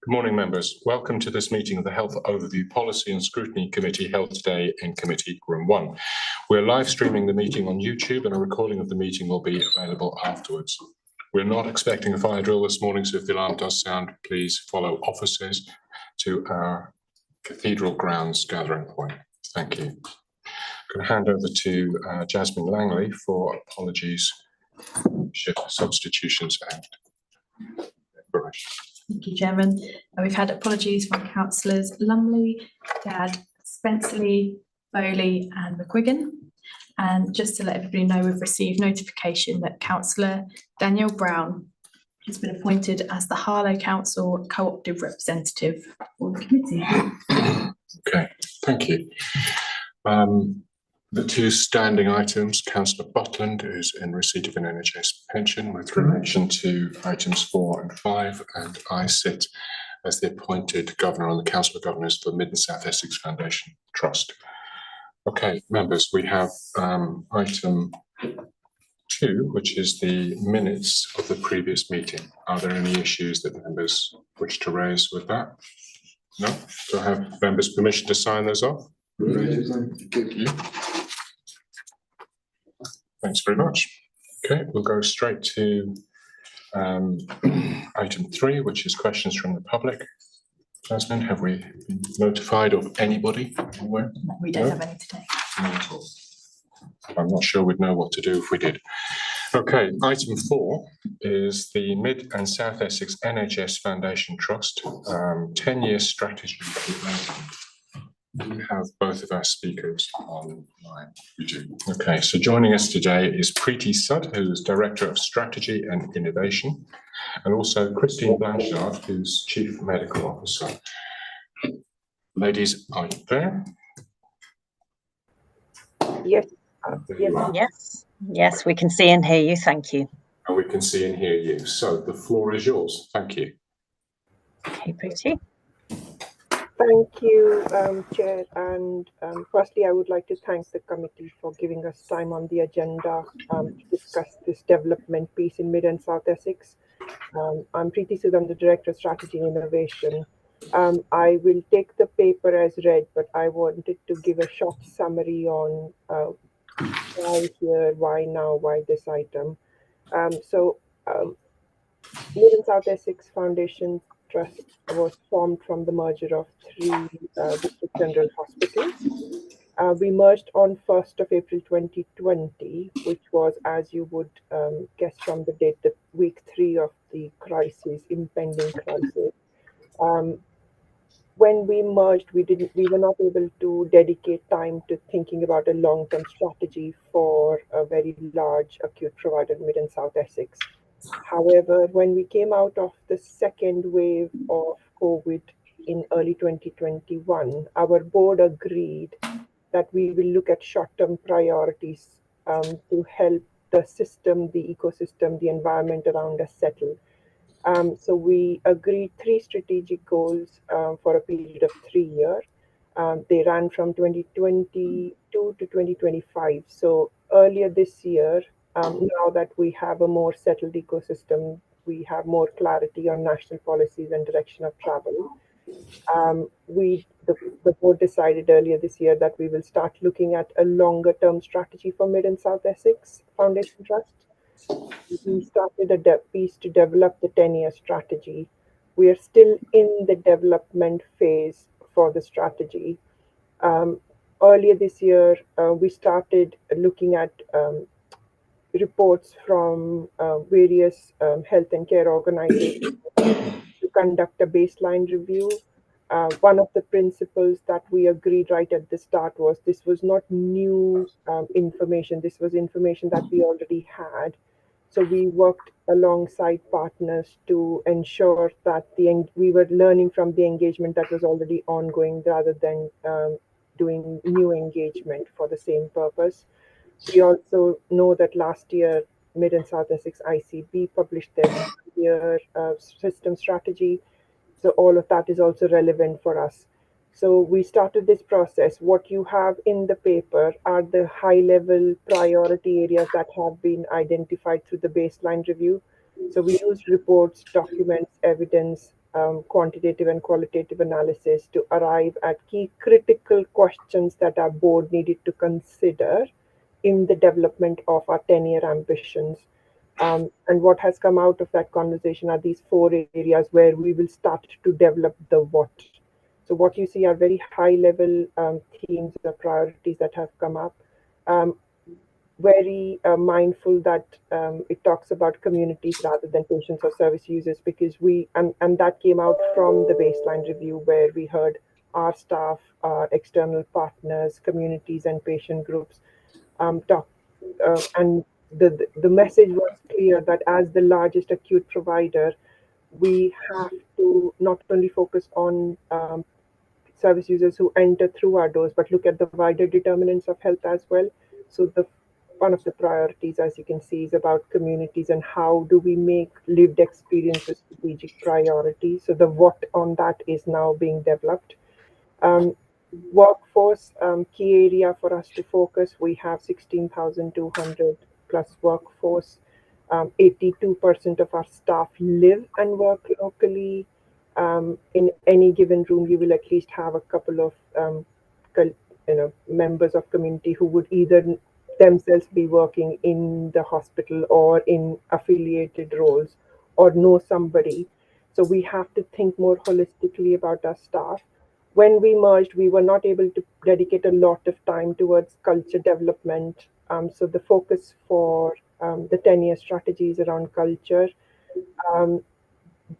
Good morning, members. Welcome to this meeting of the Health Overview Policy and Scrutiny Committee held today in Committee Room 1. We're live streaming the meeting on YouTube and a recording of the meeting will be available afterwards. We're not expecting a fire drill this morning, so if the alarm does sound, please follow officers to our Cathedral Grounds gathering point. Thank you. I'm going to hand over to Jasmine Langley for apologies, shift substitutions and declaration. Thank you, Chairman. We've had apologies from Councillors Lumley, Gadd, Spencerley, Bowley and McQuiggan. And just to let everybody know, we've received notification that Councillor Daniel Brown has been appointed as the Harlow Council Co-operative Representative for the committee. Okay, thank you. The two standing items, Councillor Butland is in receipt of an NHS pension with relation to items 4 and 5, and I sit as the appointed governor on the Council of Governors for Mid and South Essex Foundation Trust. Okay, members, we have item 2, which is the minutes of the previous meeting. Are there any issues that members wish to raise with that? No? Do I have members' permission to sign those off? Thank you. Thanks very much. Okay, we'll go straight to item 3, which is questions from the public. Jasmine, have we been notified of anybody? No, we don't have any today. No at all. I'm not sure we'd know what to do if we did. Okay, item 4 is the Mid and South Essex NHS Foundation Trust 10-year strategy. We have both of our speakers online. We do. Okay, so joining us today is Preeti Sud, who is Director of Strategy and Innovation, and also Christine Blanchard, who's Chief Medical Officer. Ladies, are you there? Yes. Yes, we can see and hear you. Thank you. And we can see and hear you. So the floor is yours. Thank you. Okay, Preeti. Thank you, Chair. And firstly, I would like to thank the committee for giving us time on the agenda to discuss this development piece in Mid and South Essex. I'm Preeti Sud, I'm the Director of Strategy and Innovation. I will take the paper as read, but I wanted to give a short summary on why here, why now, why this item. Mid and South Essex Foundation Trust was formed from the merger of 3 district general hospitals. We merged on 1st of April 2020, which was, as you would guess from the date, the week 3 of the crisis, impending crisis. When we merged, we were not able to dedicate time to thinking about a long-term strategy for a very large acute provider, Mid and South Essex. However, when we came out of the second wave of COVID in early 2021, our board agreed that we will look at short-term priorities to help the system, the ecosystem, the environment around us settle. So we agreed 3 strategic goals for a period of 3 years. They ran from 2022 to 2025. So earlier this year, now that we have a more settled ecosystem, we have more clarity on national policies and direction of travel. The board decided earlier this year that we will start looking at a longer term strategy for Mid and South Essex Foundation Trust. We started a piece to develop the 10-year strategy. We are still in the development phase for the strategy. Earlier this year, we started looking at reports from various health and care organizations to conduct a baseline review. One of the principles that we agreed right at the start was this was not new information. This was information that we already had. So we worked alongside partners to ensure that we were learning from the engagement that was already ongoing rather than doing new engagement for the same purpose. We also know that last year, Mid and South Essex ICB published their year system strategy. So all of that is also relevant for us. So we started this process. What you have in the paper are the high-level priority areas that have been identified through the baseline review. So we used reports, documents, evidence, quantitative and qualitative analysis to arrive at key critical questions that our board needed to consider in the development of our 10-year ambitions. And what has come out of that conversation are these 4 areas where we will start to develop the what. So what you see are very high-level themes or priorities that have come up. Very mindful that it talks about communities rather than patients or service users, because and that came out from the baseline review where we heard our staff, our external partners, communities and patient groups talk, and the message was clear that as the largest acute provider, we have to not only focus on service users who enter through our doors, but look at the wider determinants of health as well. So one of the priorities, as you can see, is about communities and how do we make lived experience a strategic priority. So the what on that is now being developed. Workforce, key area for us to focus. We have 16,200 plus workforce. 82% of our staff live and work locally. In any given room, you will at least have a couple of members of community who would either themselves be working in the hospital or in affiliated roles or know somebody. So we have to think more holistically about our staff. When we merged, we were not able to dedicate a lot of time towards culture development. So the focus for the 10-year strategy is around culture.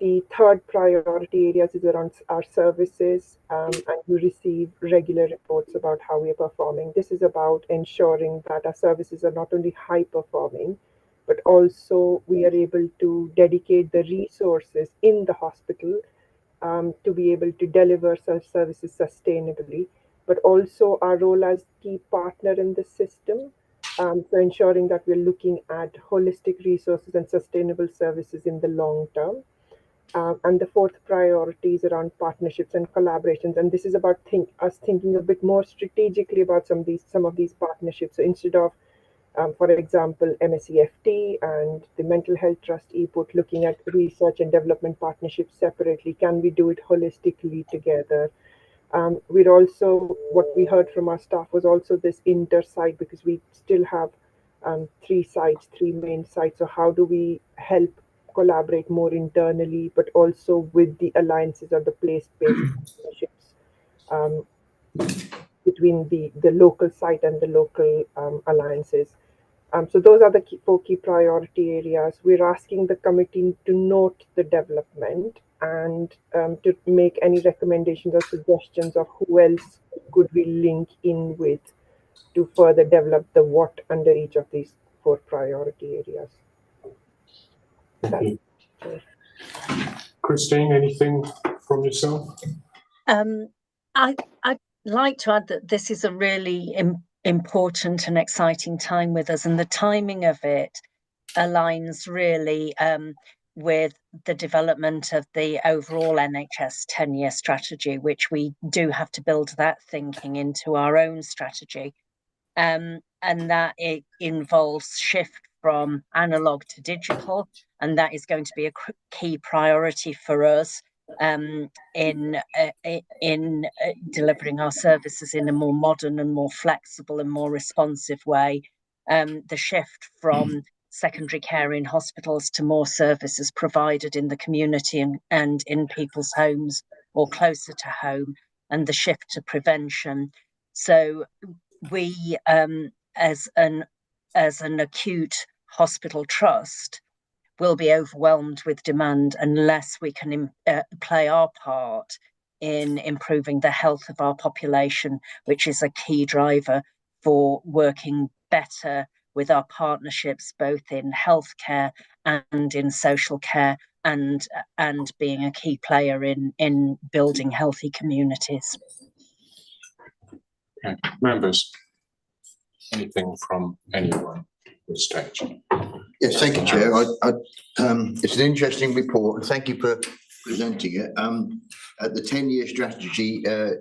The third priority areas is around our services, and we receive regular reports about how we are performing. This is about ensuring that our services are not only high performing, but also we are able to dedicate the resources in the hospital to be able to deliver such services sustainably, but also our role as key partner in the system. So ensuring that we're looking at holistic resources and sustainable services in the long term. And the fourth priority is around partnerships and collaborations. And this is about us thinking a bit more strategically about some of these partnerships. So instead of, for example, MSEFT and the Mental Health Trust EPUT looking at research and development partnerships separately, can we do it holistically together? We're also, what we heard from our staff was also this inter-site, because we still have 3 main sites. So how do we help collaborate more internally, but also with the alliances or the place-based partnerships between the local site and the local alliances. So those are the 4 key priority areas. We're asking the committee to note the development and to make any recommendations or suggestions of who else could we link in with to further develop the what under each of these 4 priority areas. Thank you. Christine, anything from yourself? I'd like to add that this is a really important and exciting time with us, and the timing of it aligns really with the development of the overall NHS 10-year strategy, which we do have to build that thinking into our own strategy. And that it involves shift from analog to digital, and that is going to be a key priority for us in delivering our services in a more modern and more flexible and more responsive way. The shift from secondary care in hospitals to more services provided in the community and in people's homes or closer to home, and the shift to prevention. So we, as an acute hospital trust, will be overwhelmed with demand unless we can play our part in improving the health of our population, which is a key driver for working better with our partnerships, both in healthcare and in social care, and being a key player in building healthy communities. Okay. Members, anything from anyone at this stage? Yes, thank you, Chair. It's an interesting report, and thank you for presenting it. At the 10-year strategy, as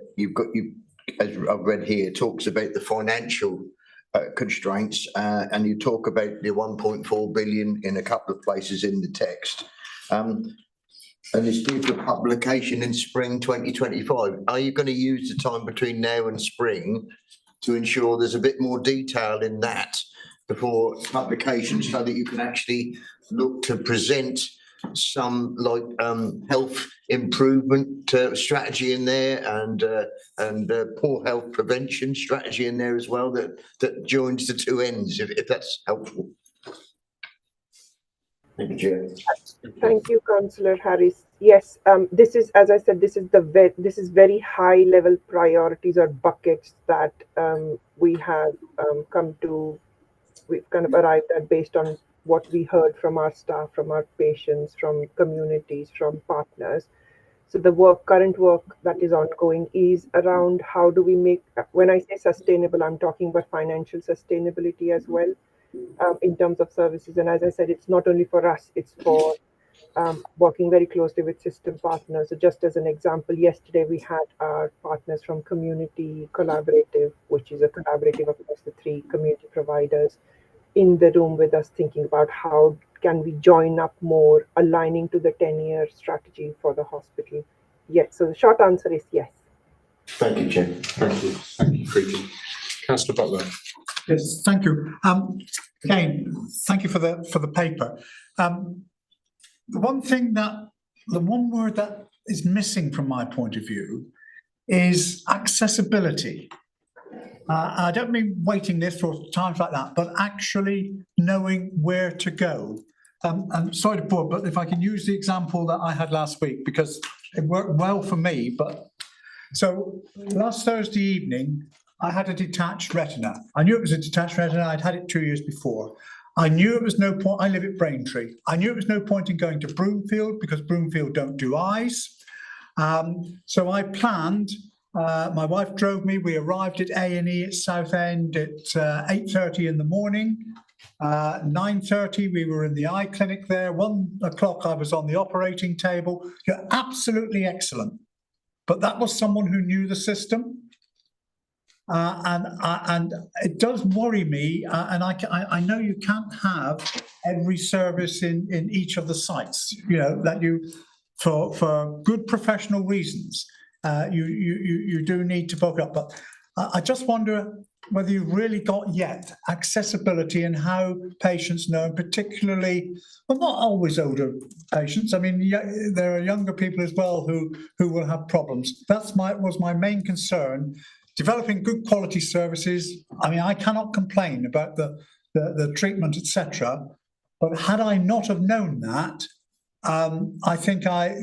I've read here, talks about the financial constraints, and you talk about the 1.4 billion in a couple of places in the text. And it's due for publication in spring 2025. Are you going to use the time between now and spring to ensure there's a bit more detail in that before publication, so that you can actually look to present some health improvement strategy in there, and poor health prevention strategy in there as well, that joins the two ends, if that's helpful? Thank you, Chair. Thank you, Councillor Harris. Yes, this is, as I said, this is very high level priorities or buckets that we have we've kind of arrived at based on what we heard from our staff, from our patients, from communities, from partners. So the current work that is ongoing is around how do we make, when I say sustainable, I'm talking about financial sustainability as well, in terms of services. And as I said, it's not only for us, it's for working very closely with system partners. So just as an example, yesterday we had our partners from Community Collaborative, which is a collaborative across the 3 community providers, in the room with us, thinking about how can we join up more, aligning to the 10-year strategy for the hospital. Yes, so the short answer is yes. Thank you, Chair. Thank you. Thank you, Scrutiny. Councillor Butler. Yes, thank you. Again, thank you for the paper. The one word that is missing from my point of view is accessibility. I don't mean waiting lists or times like that, but actually knowing where to go. I'm sorry to bore, but if I can use the example that I had last week, because it worked well for me. So last Thursday evening, I had a detached retina. I knew it was a detached retina. I'd had it 2 years before. I knew it was no point. I live at Braintree. I knew it was no point in going to Broomfield, because Broomfield don't do eyes. So I planned. My wife drove me. We arrived at A&E at Southend at 8:30 in the morning. 9:30 we were in the eye clinic there. 1 o'clock I was on the operating table. You're absolutely excellent. But that was someone who knew the system. And it does worry me, and I know you can't have every service in each of the sites, that you, for good professional reasons, you do need to bulk up. But I just wonder whether you've really got yet accessibility and how patients know, and particularly, well, not always older patients. I mean, there are younger people as well who will have problems. Was my main concern. Developing good quality services. I mean, I cannot complain about the treatment, etc. But had I not have known that, I think I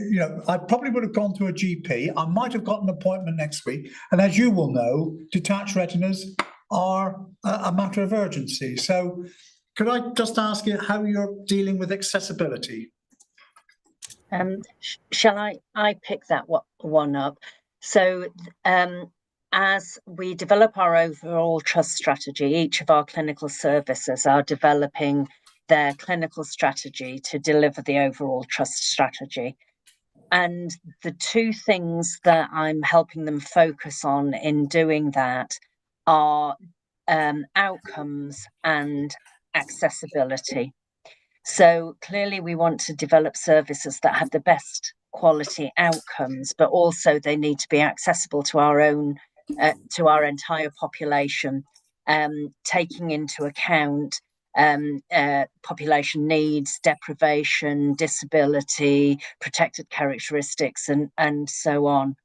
probably would have gone to a GP. I might have got an appointment next week. And as you will know, detached retinas are a matter of urgency. So could I just ask you how you're dealing with accessibility? Shall I pick that one up? So as we develop our overall trust strategy, each of our clinical services are developing their clinical strategy to deliver the overall trust strategy. And the 2 things that I'm helping them focus on in doing that are outcomes and accessibility. So clearly we want to develop services that have the best quality outcomes, but also they need to be accessible to our entire population, taking into account population needs, deprivation, disability, protected characteristics, and so on.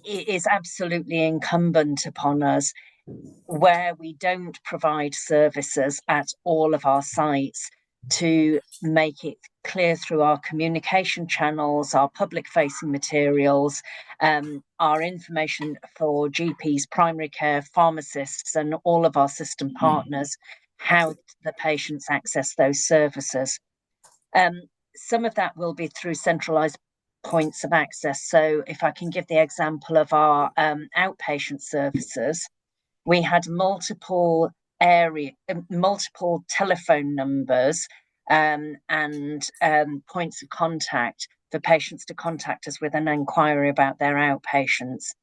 It is absolutely incumbent upon us, where we don't provide services at all of our sites, to make it clear through our communication channels, our public-facing materials, our information for GPs, primary care, pharmacists, and all of our system partners, how the patients access those services. Some of that will be through centralised points of access. So if I can give the example of our outpatient services, we had multiple telephone numbers and points of contact for patients to contact us with an inquiry about their outpatients.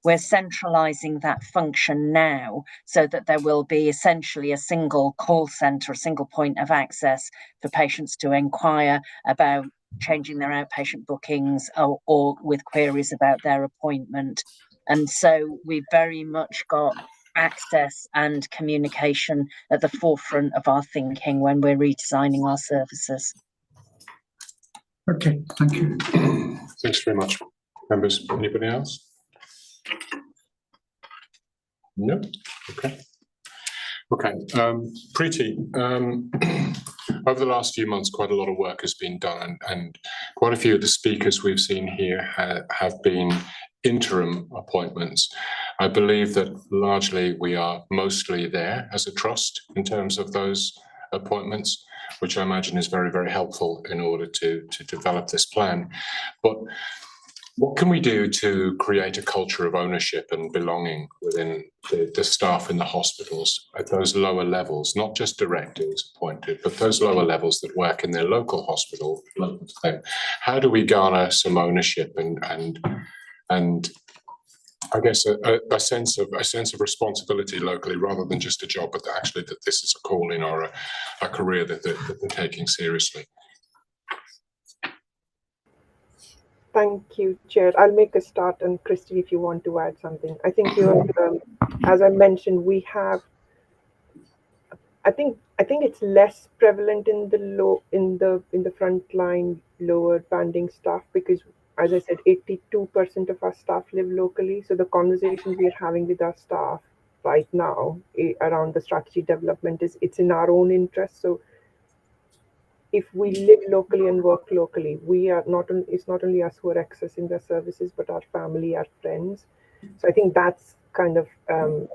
We're centralising that function now, so that there will be essentially a single call centre, a single point of access for patients to inquire about changing their outpatient bookings or with queries about their appointment. And so we've very much got access and communication at the forefront of our thinking when we're redesigning our services. Okay, thank you. Thanks very much. Members, anybody else? No? Okay. Okay, Preeti, over the last few months, quite a lot of work has been done, and quite a few of the speakers we've seen here have been interim appointments. I believe that largely we are mostly there as a trust in terms of those appointments, which I imagine is very, very helpful in order to develop this plan. But what can we do to create a culture of ownership and belonging within the staff in the hospitals at those lower levels, not just directors appointed, but those lower levels that work in their local hospital, local to them? How do we garner some ownership and I guess a sense of responsibility locally, rather than just a job, but actually that this is a calling or a career that they're taking seriously? Thank you, Chair. I'll make a start, and Christy, if you want to add something. I think as I mentioned, we have. I think it's less prevalent in the frontline lower banding staff, because, as I said, 82% of our staff live locally. So the conversations we are having with our staff right now around the strategy development it's in our own interest. So if we live locally and work locally, it's not only us who are accessing the services, but our family, our friends. So I think that's kind of the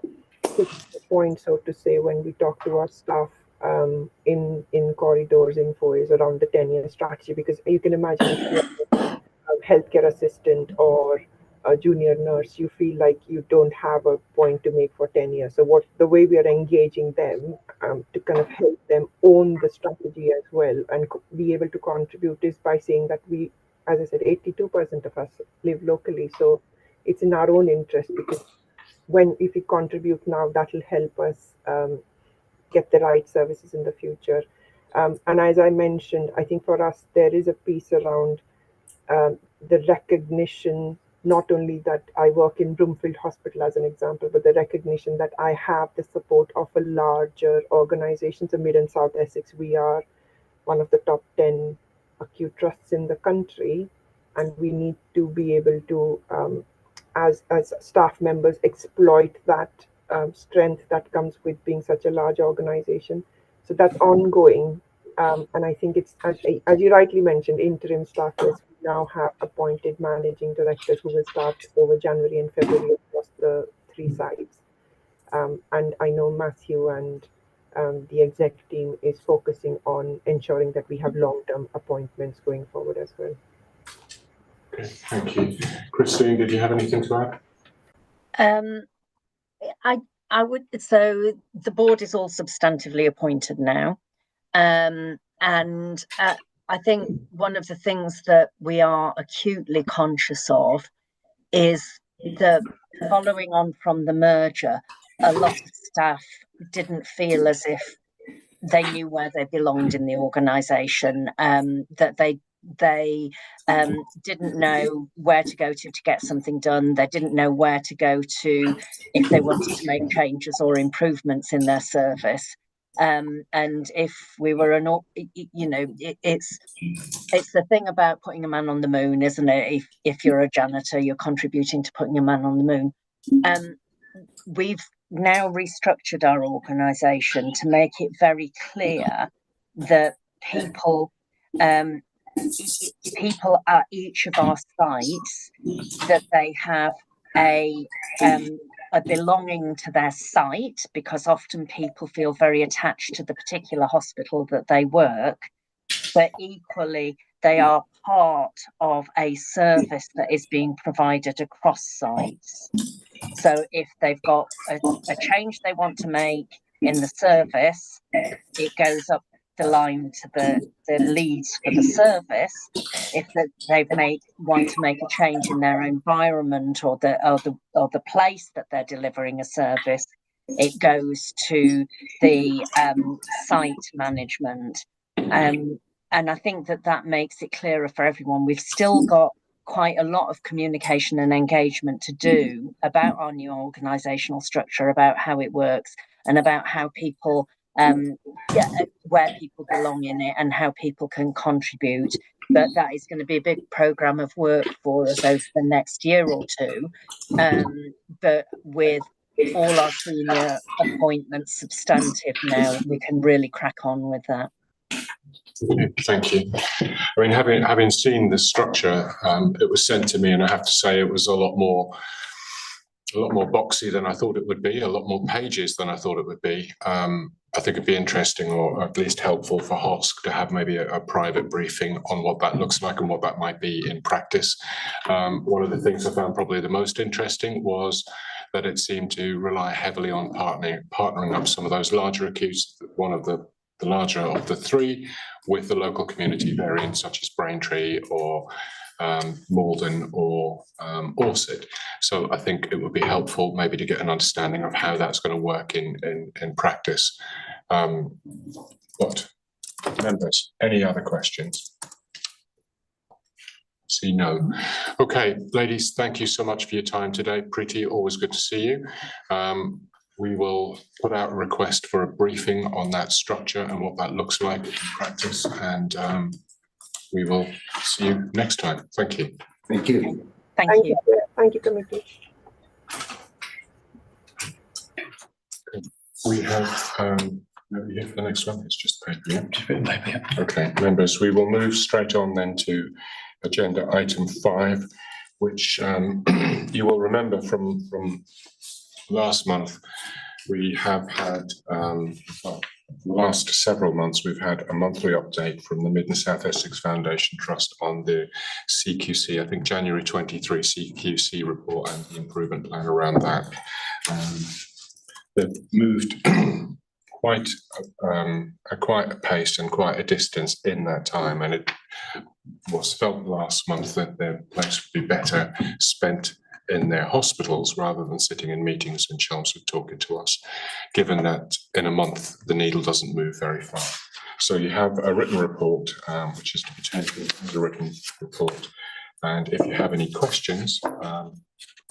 point, so to say, when we talk to our staff in corridors, in foyers around the 10-year strategy, because you can imagine if you're a healthcare assistant or a junior nurse, you feel like you don't have a point to make for 10 years. So the way we are engaging them to kind of help them own the strategy as well and be able to contribute is by saying that we, as I said, 82% of us live locally. So it's in our own interest, because if we contribute now, that will help us get the right services in the future. And as I mentioned, I think for us, there is a piece around the recognition, not only that I work in Broomfield Hospital as an example, but the recognition that I have the support of a larger organization. So Mid and South Essex, we are one of the top 10 acute trusts in the country, and we need to be able to, as staff members, exploit that strength that comes with being such a large organization. So that's ongoing. And I think it's, as you rightly mentioned, interim staffers. We now have appointed managing directors who will start over January and February across the 3 sites. And I know Matthew and the exec team is focusing on ensuring that we have long-term appointments going forward as well. Okay, thank you. Christine, did you have anything to add? I would. So the board is all substantively appointed now. And I think one of the things that we are acutely conscious of is that, following on from the merger, a lot of staff didn't feel as if they knew where they belonged in the organisation, that they didn't know where to go to get something done. They didn't know where to go to if they wanted to make changes or improvements in their service. And if we were it's the thing about putting a man on the moon, isn't it? If you're a janitor, you're contributing to putting a man on the moon. We've now restructured our organisation to make it very clear that people at each of our sites, that they have a belonging to their site, because often people feel very attached to the particular hospital that they work, but equally they are part of a service that is being provided across sites. So if they've got a change they want to make in the service, it goes up the line to the leads for the service. If they want to make a change in their environment or the place that they're delivering a service, it goes to the site management. And I think that makes it clearer for everyone. We've still got quite a lot of communication and engagement to do about our new organisational structure, about how it works, and about how people, where people belong in it and how people can contribute. But that is going to be a big programme of work for us over the next year or two. But with all our senior appointments substantive now, we can really crack on with that. Thank you. I mean, having seen the structure, it was sent to me, and I have to say it was a lot more boxy than I thought it would be, a lot more pages than I thought it would be. I think it'd be interesting, or at least helpful for HOSC to have maybe a private briefing on what that looks like and what that might be in practice. One of the things I found probably the most interesting was that it seemed to rely heavily on partnering up some of those larger acutes, one of the larger of the three, with the local community variants such as Braintree or Malden or Orsett. So I think it would be helpful maybe to get an understanding of how that's going to work in practice. But members, any other questions? See no. Okay, ladies, thank you so much for your time today. Preeti, always good to see you. We will put out a request for a briefing on that structure and what that looks like in practice, and we will see you next time. Thank you. Thank you. Thank you. Thank you, committee. We have the next one. It's just paper. Yeah. Okay, members, we will move straight on then to agenda item 5, which you will remember from last month. We have had, the last several months, we've had a monthly update from the Mid and South Essex Foundation Trust on the CQC, I think January 23 CQC report and the improvement plan around that. They've moved quite a pace and quite a distance in that time, and it was felt last month that their place would be better spent in their hospitals rather than sitting in meetings in Chelmsford talking to us, given that in a month the needle doesn't move very far. So you have a written report, which is to be taken as a written report. And if you have any questions,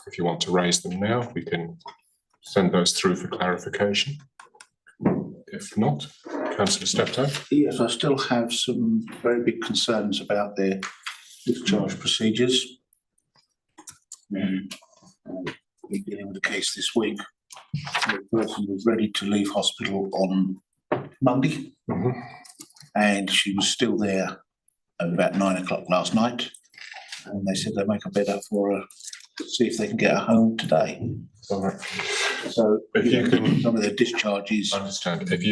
if you want to raise them now, we can send those through for clarification. If not, Councillor Steptoe. Yes, I still have some very big concerns about their discharge procedures. We're dealing with a case this week. The person was ready to leave hospital on Monday, and she was still there at about 9 o'clock last night. And they said they'll make a bed up for her to see if they can get her home today. All right. So if you can, some of their discharges. I understand. If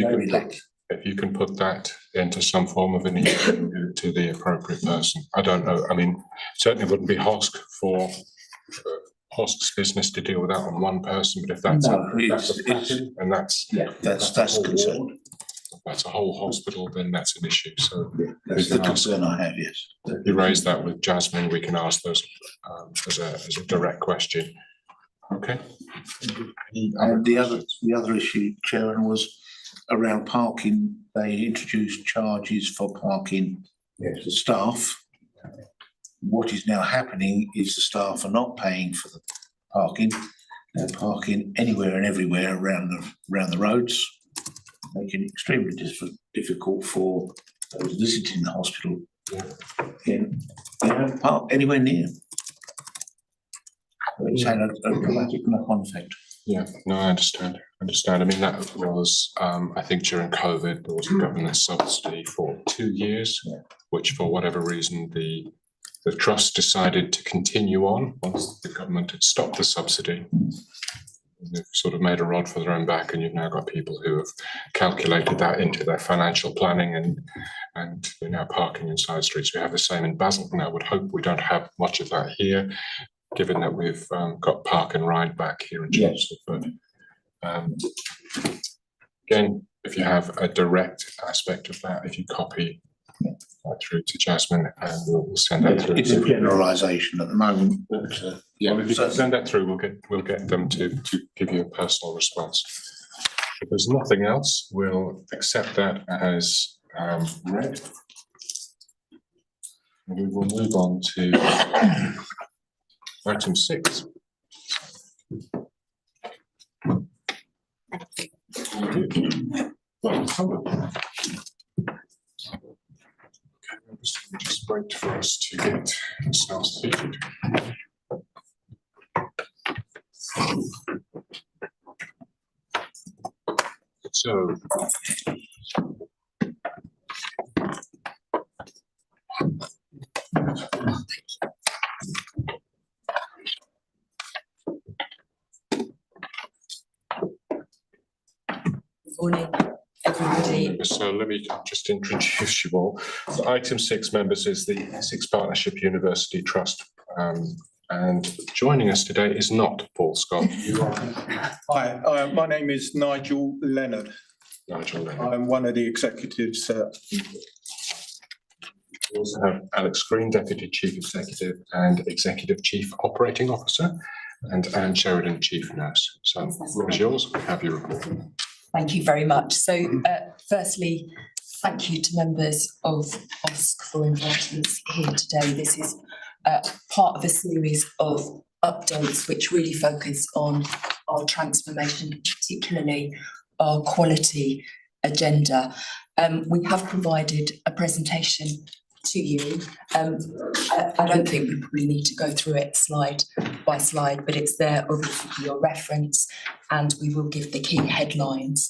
you can put that into some form of an email to the appropriate person. I don't know. I mean, certainly wouldn't be HOSC for HOSC's business to deal with that on one person, but if that's a pattern and that's concern. That's a whole hospital, then that's an issue. So that's the concern I have. Yes. If you raise that with Jasmine, we can ask those as a direct question. Okay. And the other issue, Chairman, was around parking. They introduced charges for parking for staff. What is now happening is the staff are not paying for the parking. They're parking anywhere and everywhere around the roads, making it extremely difficult for those visiting the hospital. They don't park anywhere near. It's had a dramatic knock-on effect. Yeah, no, I understand. I mean, that was, I think during COVID, there was a government subsidy for 2 years, which for whatever reason, the trust decided to continue on once the government had stopped the subsidy. They've sort of made a rod for their own back, and you've now got people who have calculated that into their financial planning and they're now parking in side streets. We have the same in Basildon. I would hope we don't have much of that here, given that we've got park and ride back here in Chelmsford. But again, if you have a direct aspect of that, if you copy that through to Jasmine, and we'll send that through. It's a generalisation at the moment, but well, if you send that through, we'll get them to give you a personal response. If there's nothing else, we'll accept that as read. We will move on to item 6. Well covered. Just wait for us to get staff seated. So. Morning, everybody. So let me just introduce you all. So item 6, members, is the Essex Partnership University Trust. And joining us today is not Paul Scott. Hi, my name is Nigel Leonard. Nigel Leonard. I'm one of the executives. We also have Alex Green, Deputy Chief Executive and Executive Chief Operating Officer, and Anne Sheridan, Chief Nurse. So the floor is yours. Have your report. Thank you very much. So firstly, thank you to members of OSC for inviting us here today. This is part of a series of updates which really focus on our transformation, particularly our quality agenda. We have provided a presentation to you. I don't think we probably need to go through it slide by slide, but it's there obviously for your reference, and we will give the key headlines.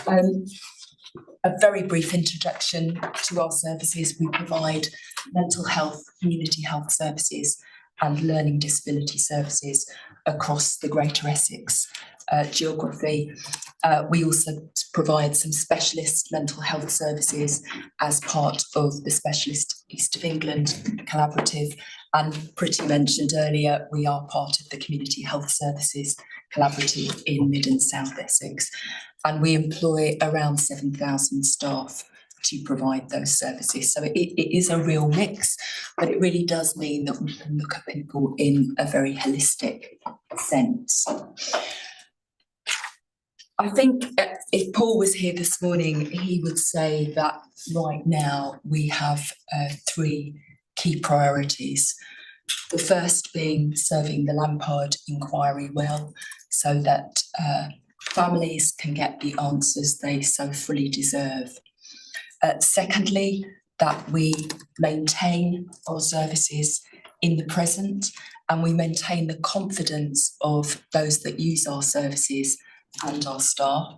A very brief introduction to our services. We provide mental health, community health services and learning disability services across the Greater Essex geography. We also provide some specialist mental health services as part of the Specialist East of England Collaborative. And Pretty mentioned earlier, we are part of the Community Health Services Collaborative in Mid and South Essex. And we employ around 7,000 staff to provide those services. So it is a real mix, but it really does mean that we can look at people in a very holistic sense. I think if Paul was here this morning, he would say that right now we have 3 key priorities. The first being serving the Lampard inquiry well, so that families can get the answers they so fully deserve. Secondly, that we maintain our services in the present and we maintain the confidence of those that use our services and our staff.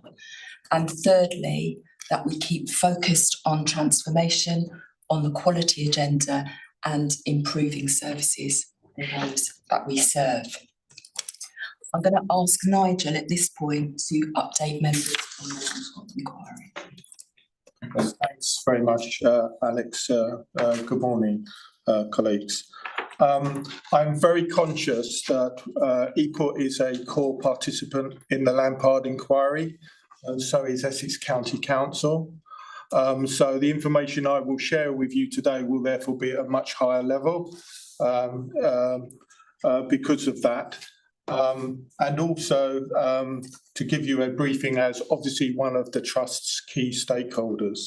And thirdly, that we keep focused on transformation, on the quality agenda and improving services for those that we serve. I'm going to ask Nigel at this point to update members on the inquiry. Thanks very much, Alex. Good morning, colleagues. I'm very conscious that EPUT is a core participant in the Lampard inquiry, and so is Essex County Council. So the information I will share with you today will therefore be at a much higher level because of that. And also to give you a briefing as obviously one of the Trust's key stakeholders.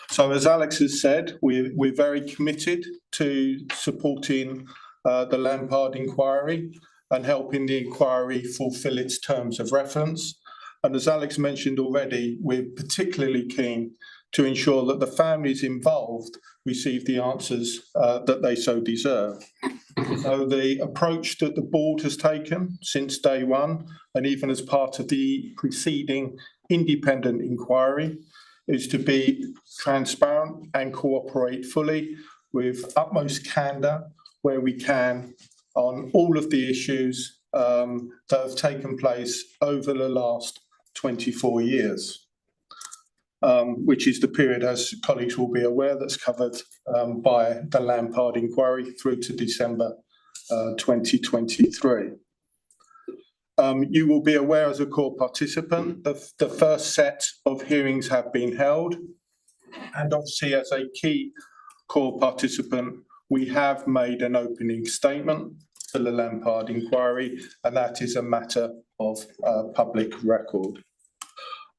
So as Alex has said, we're very committed to supporting the Lampard inquiry and helping the inquiry fulfil its terms of reference. And as Alex mentioned already, we're particularly keen to ensure that the families involved receive the answers that they so deserve. So the approach that the board has taken since day one, and even as part of the preceding independent inquiry, is to be transparent and cooperate fully with utmost candour where we can on all of the issues that have taken place over the last 24 years, which is the period, as colleagues will be aware, that's covered by the Lampard inquiry through to December 2023. You will be aware as a core participant that the first set of hearings have been held, and obviously as a key core participant, we have made an opening statement to the Lampard inquiry, and that is a matter of public record.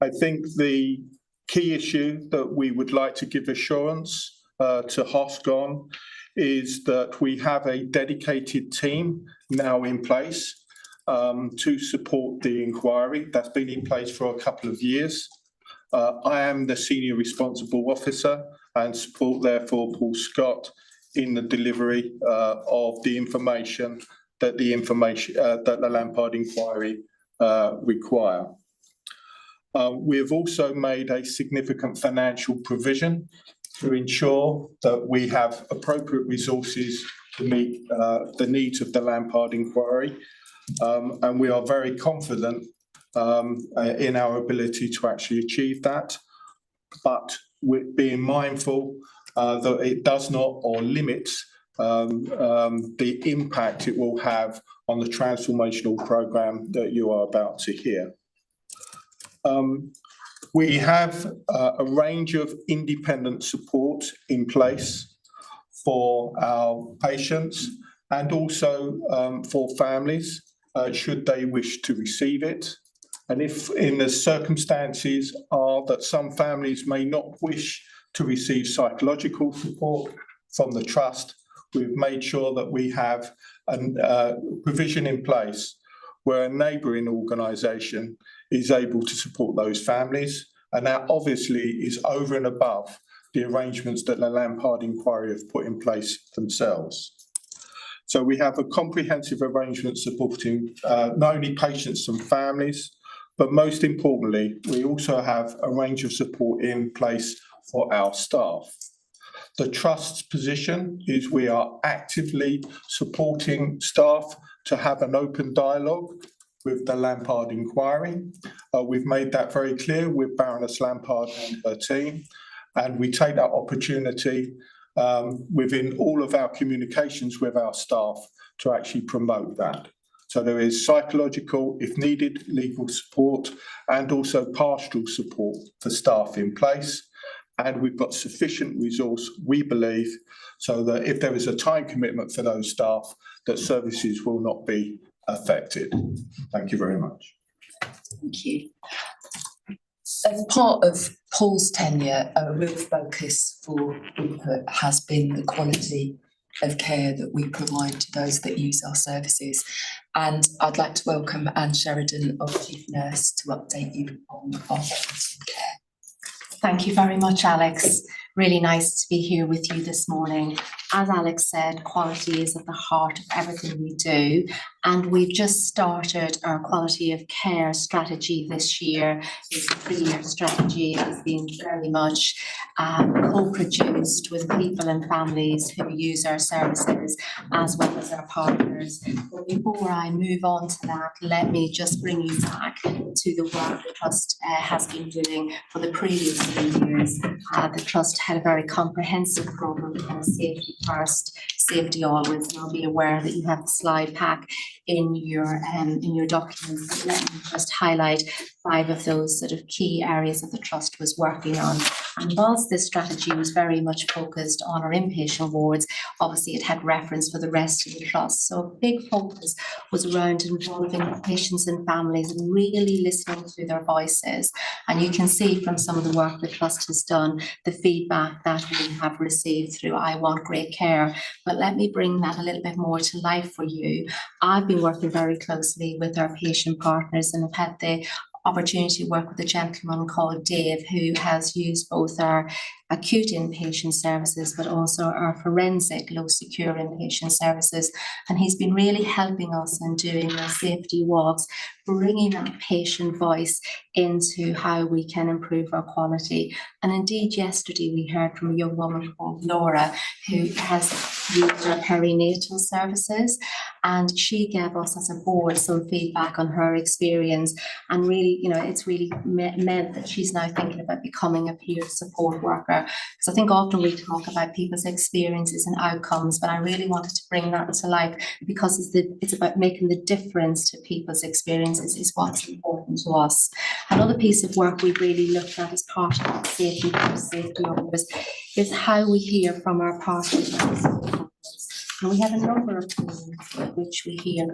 I think the key issue that we would like to give assurance to HOSC on is that we have a dedicated team now in place to support the inquiry. That's been in place for a couple of years. I am the senior responsible officer and support therefore Paul Scott in the delivery of the information that the Lampard inquiry require. We have also made a significant financial provision to ensure that we have appropriate resources to meet the needs of the Lampard inquiry. And we are very confident in our ability to actually achieve that. But we're being mindful that it does not or limits the impact it will have on the transformational programme that you are about to hear. We have a range of independent support in place for our patients and also for families should they wish to receive it. And if in the circumstances are that some families may not wish to receive psychological support from the trust, we've made sure that we have a provision in place where a neighbouring organisation is able to support those families. And that obviously is over and above the arrangements that the Lampard inquiry have put in place themselves. So we have a comprehensive arrangement supporting not only patients and families, but most importantly, we also have a range of support in place for our staff. The Trust's position is we are actively supporting staff to have an open dialogue with the Lampard inquiry. We've made that very clear with Baroness Lampard and her team, and we take that opportunity within all of our communications with our staff to actually promote that. So there is psychological, if needed, legal support and also pastoral support for staff in place. And we've got sufficient resource, we believe, so that if there is a time commitment for those staff, that services will not be affected. Thank you very much. Thank you. As part of Paul's tenure, a real focus for input has been the quality of care that we provide to those that use our services. And I'd like to welcome Anne Sheridan, our Chief Nurse, to update you on our quality of care. Thank you very much, Alex. Really nice to be here with you this morning. As Alex said, quality is at the heart of everything we do, and we've just started our quality of care strategy this year. It's a 3-year strategy. It's been very much co-produced with people and families who use our services as well as our partners. But before I move on to that, let me just bring you back to the work the Trust has been doing for the previous 3 years. The Trust had a very comprehensive programme called Safety First, Safety Always, and I'll be aware that you have the slide pack in your documents. Let me just highlight 5 of those sort of key areas that the Trust was working on. And whilst this strategy was very much focused on our inpatient wards, obviously it had reference for the rest of the Trust. So a big focus was around involving patients and families and really listening to their voices. And you can see from some of the work the Trust has done, the feedback that we have received through I Want Great Care. But let me bring that a little bit more to life for you. I've been working very closely with our patient partners and have had the opportunity to work with a gentleman called Dave, who has used both our acute inpatient services but also our forensic low secure inpatient services, and he's been really helping us in doing our safety walks, bringing that patient voice into how we can improve our quality. And indeed yesterday we heard from a young woman called Laura who has used our perinatal services, and she gave us as a board some feedback on her experience, and really, you know, it's really meant that she's now thinking about becoming a peer support worker. Because I think often we talk about people's experiences and outcomes, but I really wanted to bring that to life because it's about making the difference to people's experiences is what's important to us. Another piece of work we've really looked at as part of Safety Always is how we hear from our partners And we have a number of forums which we hear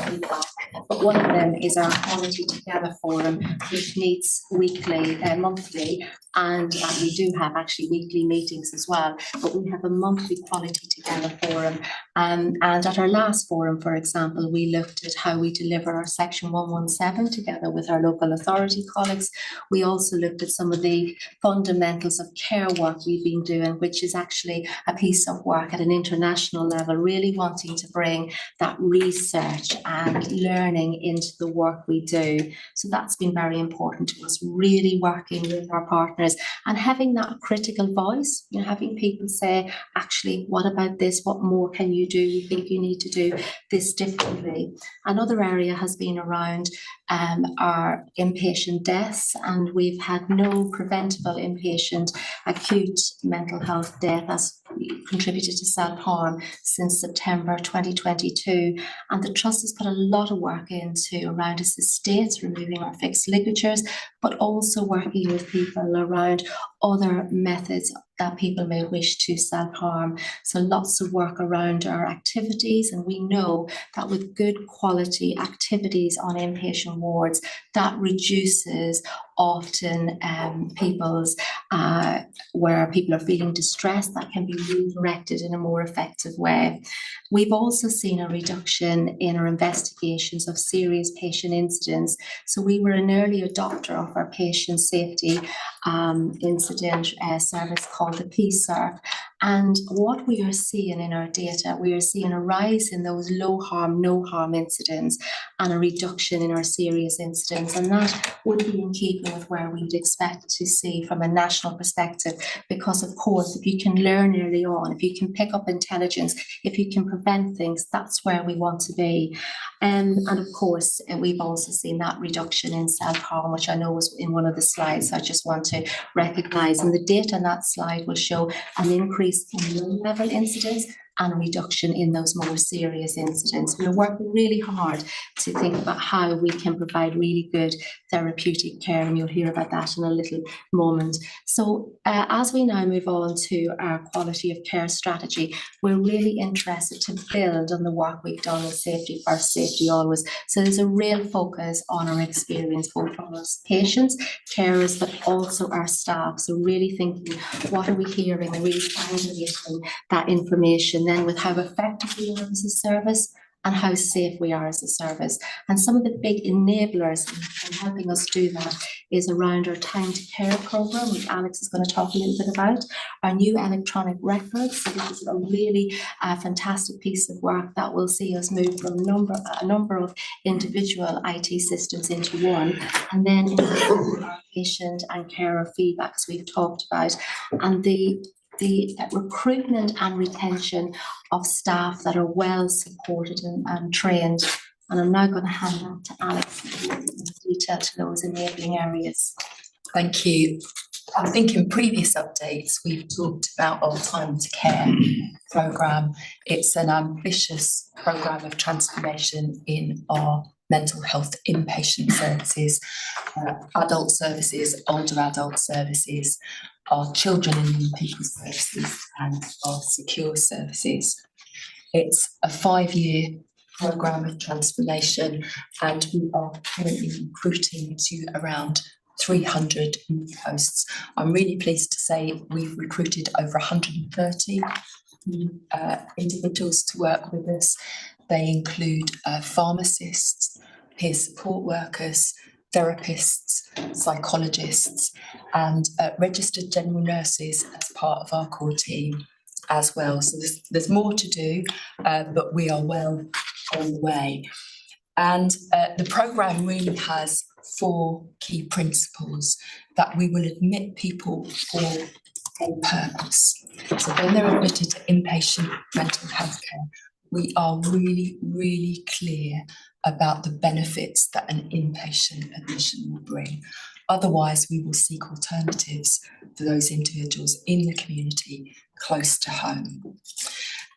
feedback, but one of them is our Quality Together Forum, which meets weekly, monthly, and we do have actually weekly meetings as well, but we have a monthly Quality Together Forum. And at our last forum, for example, we looked at how we deliver our Section 117 together with our local authority colleagues. We also looked at some of the fundamentals of care work we've been doing, which is actually a piece of work at an international level, really wanting to bring that research and learning into the work we do. So that's been very important to us, really working with our partners and having that critical voice, you know, having people say, actually, what about this? What more can you do? You think you need to do this differently. Another area has been around our inpatient deaths, and we've had no preventable inpatient acute mental health death as contributed to self-harm since September 2022. And the Trust has put a lot of work into around its estates, removing our fixed ligatures, but also working with people around other methods that people may wish to self-harm. So lots of work around our activities, and we know that with good quality activities on inpatient wards, that reduces often people's where people are feeling distressed, that can be redirected in a more effective way. We've also seen a reduction in our investigations of serious patient incidents. So we were an early adopter of our patient safety incident service called the PSERF. And what we are seeing in our data, we are seeing a rise in those low harm, no harm incidents and a reduction in our serious incidents. And that would be in keeping with where we'd expect to see from a national perspective, because of course, if you can learn early on, if you can pick up intelligence, if you can prevent things, that's where we want to be. And of course, we've also seen that reduction in self-harm, which I know was in one of the slides. I just want to recognise, and the data on that slide will show an increase in low-level incidents and a reduction in those more serious incidents. We're working really hard to think about how we can provide really good therapeutic care, and you'll hear about that in a little moment. So as we now move on to our quality of care strategy, we're really interested to build on the work we've done with Safety First, Safety Always. So there's a real focus on our experience, both from us patients, carers, but also our staff. So really thinking, what are we hearing, and really triangulating that information then with how effective we are as a service and how safe we are as a service. And some of the big enablers in helping us do that is around our Time to Care programme, which Alex is going to talk a little bit about, our new electronic records. So this is a really fantastic piece of work that will see us move from a number of individual IT systems into one, and then our patient and carer feedback, as we've talked about, and the recruitment and retention of staff that are well supported and trained. And I'm now going to hand that to Alex in detail to those enabling areas. Thank you. I think in previous updates, we've talked about our Time to Care programme. It's an ambitious programme of transformation in our mental health inpatient services, adult services, older adult services, our children and young people services, and our secure services. It's a 5-year programme of transformation, and we are currently recruiting to around 300 new posts. I'm really pleased to say we've recruited over 130 individuals to work with us. They include pharmacists, peer support workers, therapists, psychologists, and registered general nurses as part of our core team as well. So there's more to do, but we are well on the way. And the programme really has 4 key principles: that we will admit people for a purpose. So when they're admitted to inpatient mental health care, we are really, really clear about the benefits that an inpatient admission will bring. Otherwise, we will seek alternatives for those individuals in the community close to home.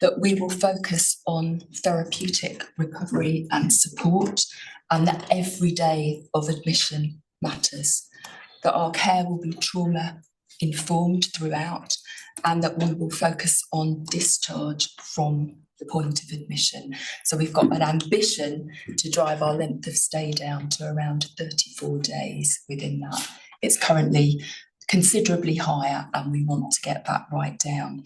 That we will focus on therapeutic recovery and support, and that every day of admission matters. That our care will be trauma informed throughout, and that we will focus on discharge from the point of admission. So we've got an ambition to drive our length of stay down to around 34 days within that. It's currently considerably higher, and we want to get that right down.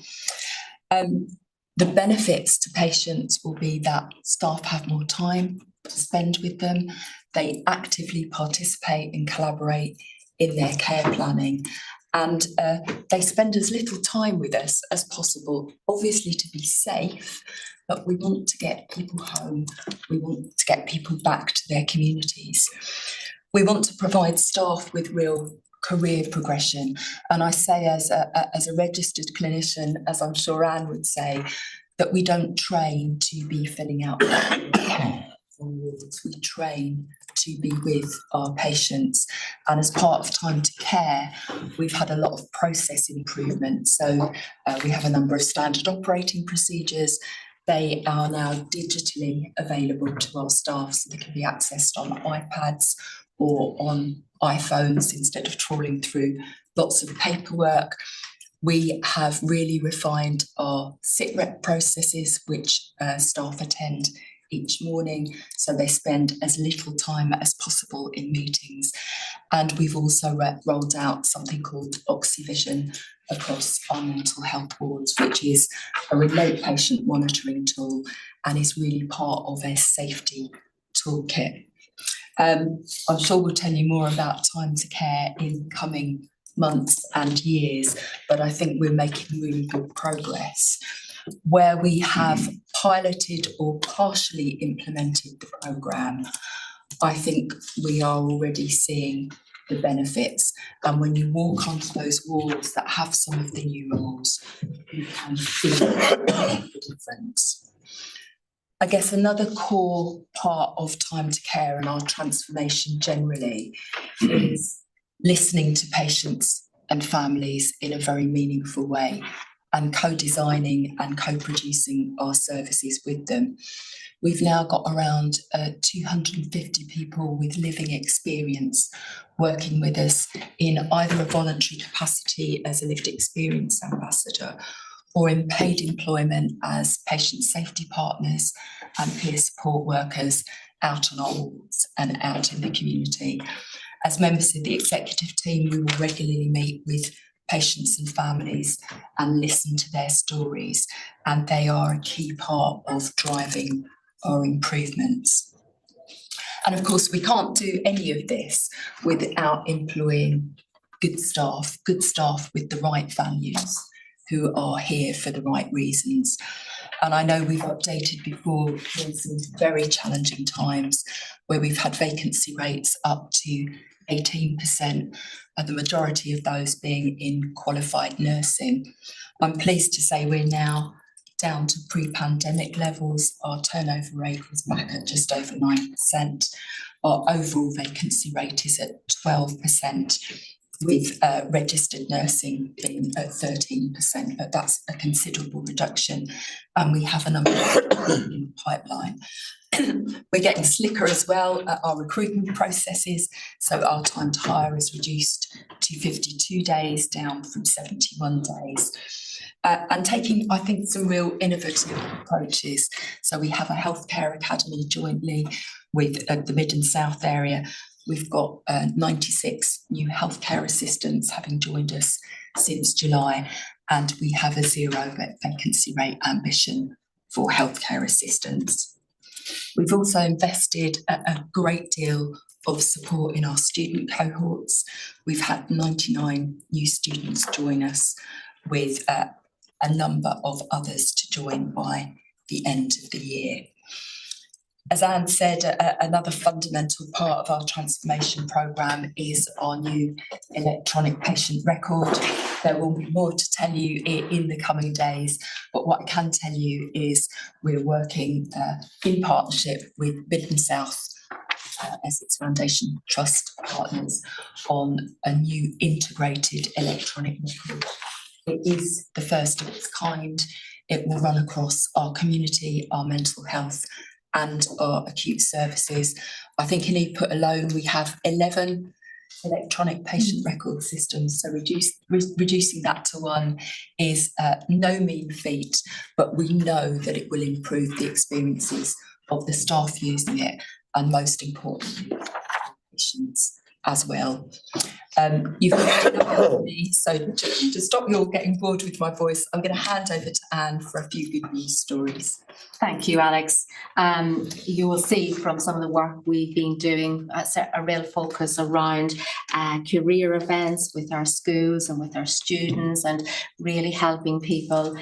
The benefits to patients will be that staff have more time to spend with them. They actively participate and collaborate in their care planning, and they spend as little time with us as possible, obviously to be safe, but we want to get people home. We want to get people back to their communities. We want to provide staff with real career progression. And I say as a registered clinician, as I'm sure Anne would say, that we don't train to be filling out wards. We train to be with our patients. And as part of Time to Care, we've had a lot of process improvement. So we have a number of standard operating procedures. They are now digitally available to our staff, so they can be accessed on iPads or on iPhones instead of trawling through lots of paperwork. We have really refined our sit rep processes, which staff attend each morning, so they spend as little time as possible in meetings. And we've also rolled out something called Oxyvision across our mental health wards, which is a remote patient monitoring tool and is really part of a safety toolkit. I'm sure we'll tell you more about Time to Care in coming months and years, but I think we're making really good progress. Where we have piloted or partially implemented the programme, I think we are already seeing the benefits. And when you walk onto those wards that have some of the new roles, you can see the difference. I guess another core part of Time to Care and our transformation generally is listening to patients and families in a very meaningful way and co-designing and co-producing our services with them. We've now got around 250 people with living experience working with us in either a voluntary capacity as a lived experience ambassador or in paid employment as patient safety partners and peer support workers out on our wards and out in the community. As members of the executive team, we will regularly meet with patients and families and listen to their stories, and they are a key part of driving our improvements. And of course, we can't do any of this without employing good staff with the right values, who are here for the right reasons. And I know we've updated before in some very challenging times where we've had vacancy rates up to 18%, and the majority of those being in qualified nursing. I'm pleased to say we're now down to pre-pandemic levels. Our turnover rate is back at just over 9%. Our overall vacancy rate is at 12%, with registered nursing being at 13%, but that's a considerable reduction. And we have a number in the pipeline. We're getting slicker as well at our recruitment processes. So our time to hire is reduced to 52 days, down from 71 days. And taking, I think, some real innovative approaches. So we have a healthcare academy jointly with the Mid and South area. We've got 96 new healthcare assistants having joined us since July, and we have a 0 vacancy rate ambition for healthcare assistants. We've also invested a great deal of support in our student cohorts. We've had 99 new students join us, with a number of others to join by the end of the year. As Anne said, another fundamental part of our transformation programme is our new electronic patient record. There will be more to tell you in the coming days, but what I can tell you is we're working in partnership with Mid and South Essex Foundation Trust partners on a new integrated electronic record. It is the first of its kind. It will run across our community, our mental health and our acute services. I think in EPUT alone, we have 11 electronic patient record systems. So reducing that to one is no mean feat, but we know that it will improve the experiences of the staff using it, and most importantly, patients as well. You've heard enough of me, so to stop you all getting bored with my voice, I'm going to hand over to Anne for a few good news stories. Thank you, Alex. You will see from some of the work we've been doing a real focus around career events with our schools and with our students, and really helping people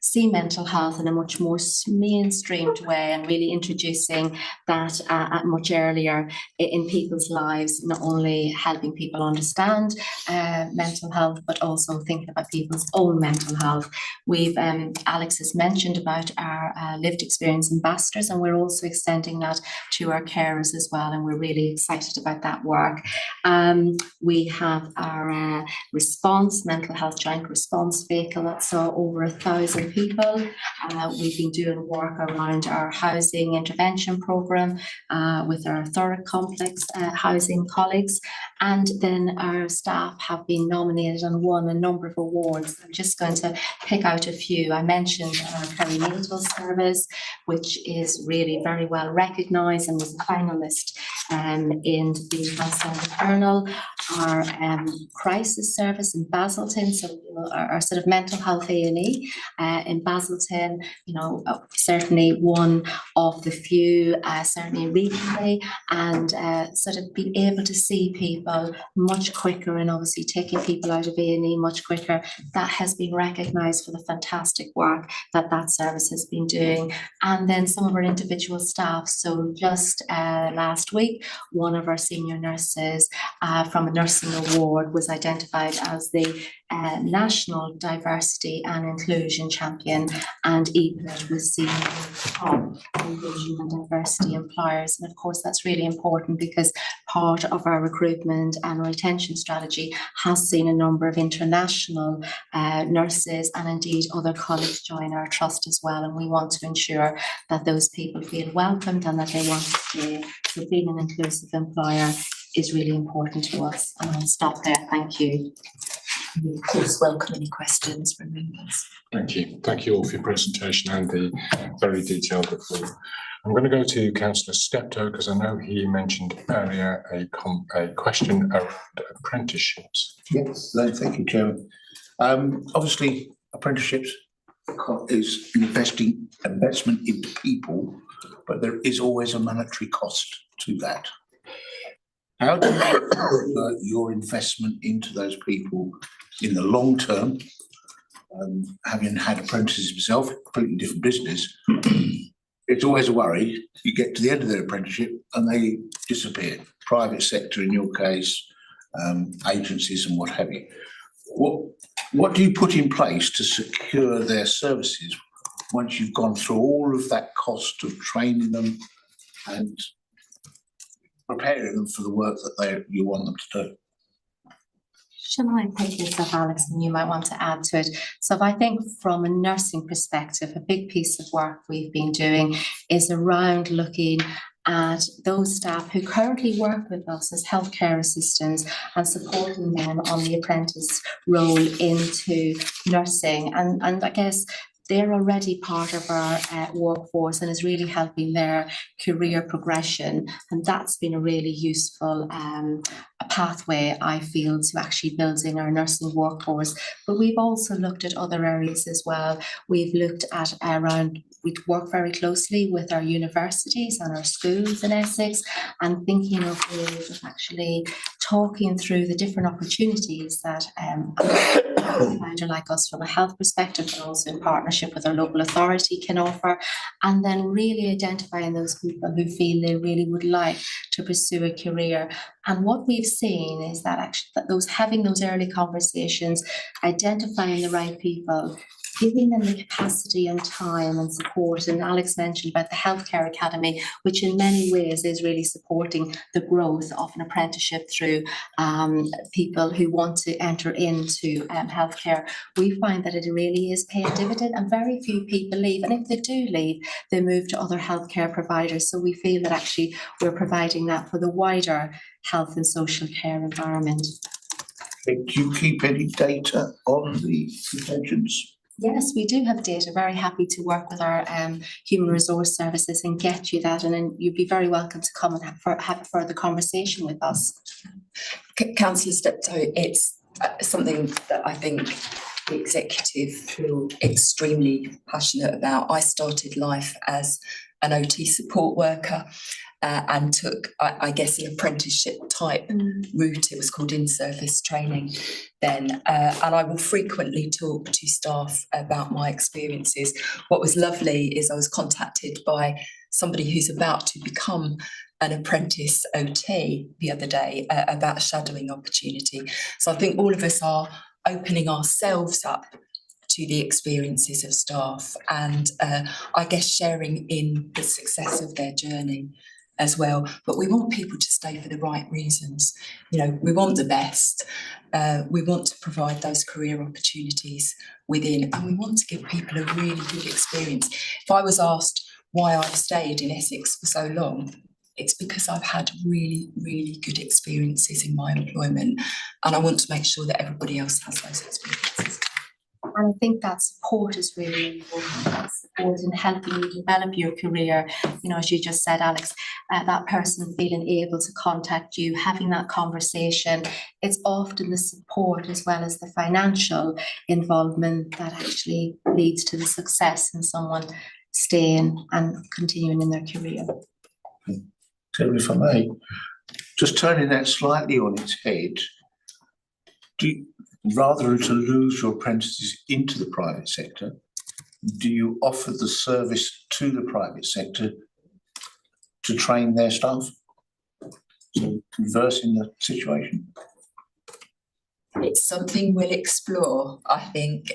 see mental health in a much more mainstreamed way, and really introducing that much earlier in people's lives, not only helping people understand mental health, but also thinking about people's own mental health. We've, Alex has mentioned about our lived experience ambassadors, and we're also extending that to our carers as well, and we're really excited about that work. We have our mental health joint response vehicle that saw over 1,000 people. We've been doing work around our housing intervention programme with our Thurrock complex housing colleagues, and then our staff have been nominated and won a number of awards. I'm just going to pick out a few. I mentioned our perinatal service, which is really very well recognised and was a finalist in the Health Service Journal. Our crisis service in Basildon, so our sort of mental health A&E in Basildon, certainly one of the few, certainly regionally, and sort of being able to see people much quicker, and obviously taking people out of A&E much quicker. That has been recognised for the fantastic work that service has been doing. And then some of our individual staff. So just last week, one of our senior nurses from a nursing award was identified as the National Diversity and Inclusion Champion, and EPID was seen as top inclusion and diversity employers. And of course, that's really important because part of our recruitment and retention strategy has seen a number of international nurses and indeed other colleagues join our trust as well. And we want to ensure that those people feel welcomed and that they want to stay. So being an inclusive employer is really important to us. And I'll stop there. Thank you. We of course welcome any questions from members. Thank you. Thank you all for your presentation and the very detailed report. I'm going to go to Councillor Steptoe because I know he mentioned earlier a question around apprenticeships. Yes, thank you, Chairman. Obviously, apprenticeships is investment into people, but there is always a monetary cost to that. How do you your investment into those people in the long term? Having had apprentices myself, completely different business, it's always a worry. You get to the end of their apprenticeship and they disappear. Private sector, in your case, agencies and what have you. What do you put in place to secure their services once you've gone through all of that cost of training them and preparing them for the work that you want them to do? Shall I take this up, Alex, and you might want to add to it? So I think from a nursing perspective, a big piece of work we've been doing is around looking at those staff who currently work with us as healthcare assistants and supporting them on the apprentice role into nursing. And I guess they're already part of our workforce and is really helping their career progression. And that's been a really useful pathway, I feel, to actually building our nursing workforce. But we've also looked at other areas as well. We've looked at we work very closely with our universities and our schools in Essex and thinking of ways of actually talking through the different opportunities that a provider like us from a health perspective, but also in partnership with our local authority can offer, and then really identifying those people who feel they really would like to pursue a career. And what we've seen is that actually having those early conversations, identifying the right people, giving them the capacity and time and support. And Alex mentioned about the Healthcare Academy, which in many ways is really supporting the growth of an apprenticeship through people who want to enter into healthcare. We find that it really is paying dividend, and very few people leave. And if they do leave, they move to other healthcare providers. So we feel that actually we're providing that for the wider health and social care environment. Do you keep any data on the retentions? Yes, we do have data. Very happy to work with our human resource services and get you that. And then you'd be very welcome to come and have a further conversation with us. Councillor Steptoe, it's something that I think the executive feel extremely passionate about. I started life as an OT support worker and took, I guess, an apprenticeship type route. It was called in-service training then. And I will frequently talk to staff about my experiences. What was lovely is I was contacted by somebody who's about to become an apprentice OT the other day about a shadowing opportunity. So I think all of us are opening ourselves up to the experiences of staff and I guess sharing in the success of their journey as well. But we want people to stay for the right reasons. You know, we want the best. We want to provide those career opportunities within, and we want to give people a really good experience. If I was asked why I've stayed in Essex for so long, it's because I've had really, really good experiences in my employment, and I want to make sure that everybody else has those experiences. And I think that support is really important. That support in helping you develop your career. You know, as you just said, Alex, that person feeling able to contact you, having that conversation. It's often the support as well as the financial involvement that actually leads to the success in someone staying and continuing in their career. So if I may, just turning that slightly on its head, rather than to lose your apprentices into the private sector, do you offer the service to the private sector to train their staff? So conversing the situation? It's something we'll explore, I think.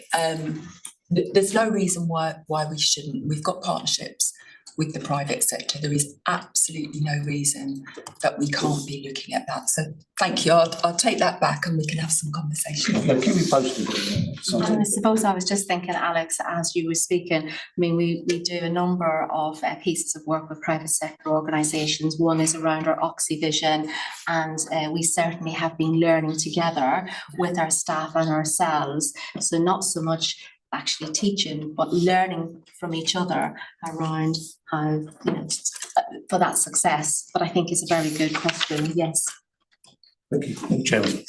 There's no reason why we shouldn't. We've got partnerships with the private sector. There is absolutely no reason that we can't be looking at that. So thank you. I'll take that back and we can have some conversation. Yeah, keep me posted. And I suppose I was just thinking, Alex, as you were speaking, I mean, we do a number of pieces of work with private sector organisations. One is around our Oxyvision, and we certainly have been learning together with our staff and ourselves. So not so much actually teaching, but learning from each other around how, you know, for that success. But I think it's a very good question, yes. Thank you. Thank you, Chairman.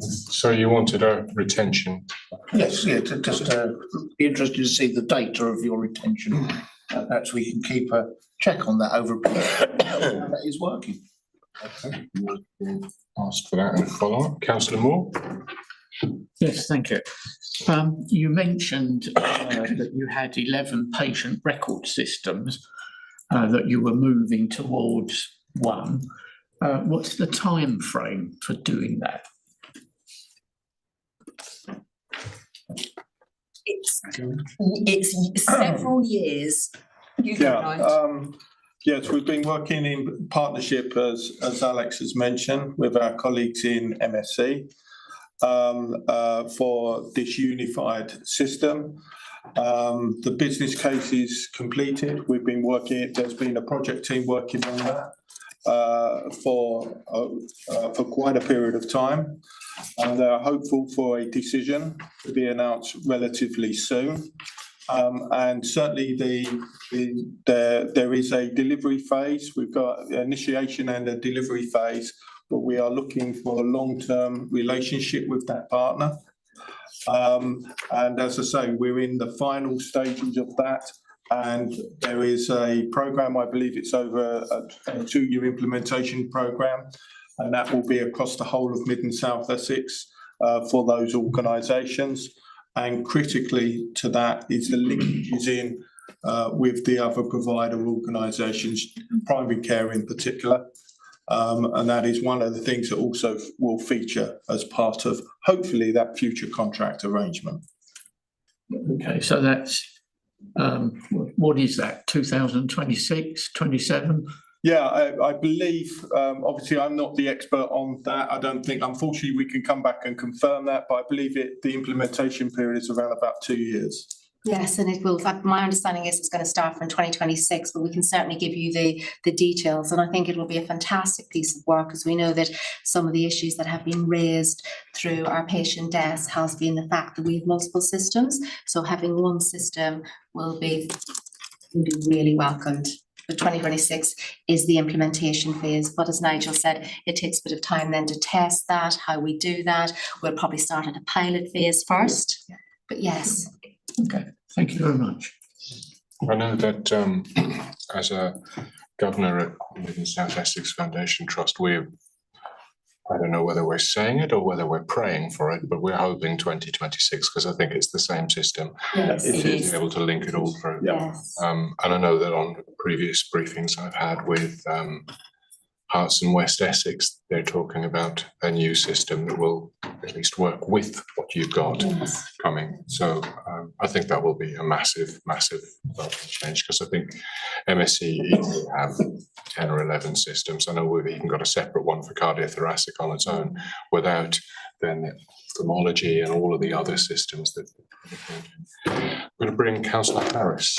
So you wanted a retention? Yes, yeah, just be interested to see the data of your retention. Perhaps we can keep a check on that over a period. That is working. Okay, we'll ask for that and follow up. Councillor Moore? Yes, thank you. You mentioned that you had 11 patient record systems that you were moving towards one. What's the time frame for doing that? It's several years. Yes, we've been working in partnership, as Alex has mentioned, with our colleagues in MSC. For this unified system. The business case is completed. We've been working, there's been a project team working on that for quite a period of time. And they're hopeful for a decision to be announced relatively soon. And certainly there is a delivery phase. We've got initiation and a delivery phase, but we are looking for a long-term relationship with that partner. And as I say, we're in the final stages of that. And there is a programme, I believe it's over a 2-year implementation programme, and that will be across the whole of Mid and South Essex for those organisations. And critically to that is the linkages in with the other provider organisations, primary care in particular. And that is one of the things that also will feature as part of, hopefully, that future contract arrangement. Okay, so that's, what is that, 2026, 27? Yeah, I believe, obviously, I'm not the expert on that. I don't think, unfortunately, we can come back and confirm that, but I believe the implementation period is around about 2 years. Yes, and it will, in fact, my understanding is it's going to start from 2026, but we can certainly give you the details. And I think it will be a fantastic piece of work, as we know that some of the issues that have been raised through our patient desk has been the fact that we have multiple systems. So having one system will be really welcomed. But 2026 is the implementation phase. But as Nigel said, it takes a bit of time then to test that, how we do that. We'll probably start at a pilot phase first. But yes. Okay, thank you very much. I know that as a governor at the South Essex Foundation Trust, I don't know whether we're saying it or whether we're praying for it, but we're hoping 2026 because I think it's the same system. Yes, it is. Able to link it all through. Yes. And I know that on previous briefings I've had with Herts and West Essex, they're talking about a new system that will at least work with what you've got coming. So I think that will be a massive, massive change because I think MSC easily have 10 or 11 systems. I know we've even got a separate one for cardiothoracic on its own without then ophthalmology and all of the other systems that I'm going to bring Councillor Harris.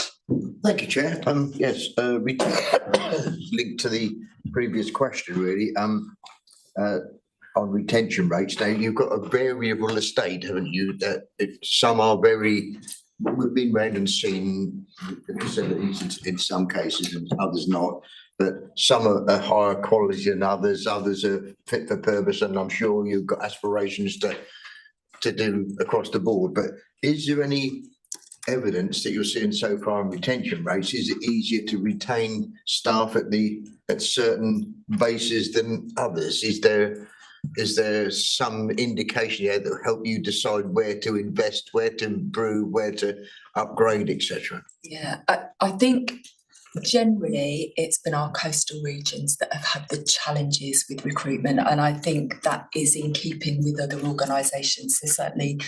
Thank you, Chair. Yes, linked to the previous question, really, on retention rates. Now, you've got a variable estate, haven't you? That some are very, we've been round and seen the facilities in some cases and others not, but some are higher quality than others are fit for purpose, and I'm sure you've got aspirations to do across the board. But is there any evidence that you're seeing so far in retention rates? Is it easier to retain staff at certain bases than others? Is there some indication here that will help you decide where to invest, where to improve, where to upgrade, etc.? Yeah, I think generally it's been our coastal regions that have had the challenges with recruitment, and I think that is in keeping with other organisations. So certainly,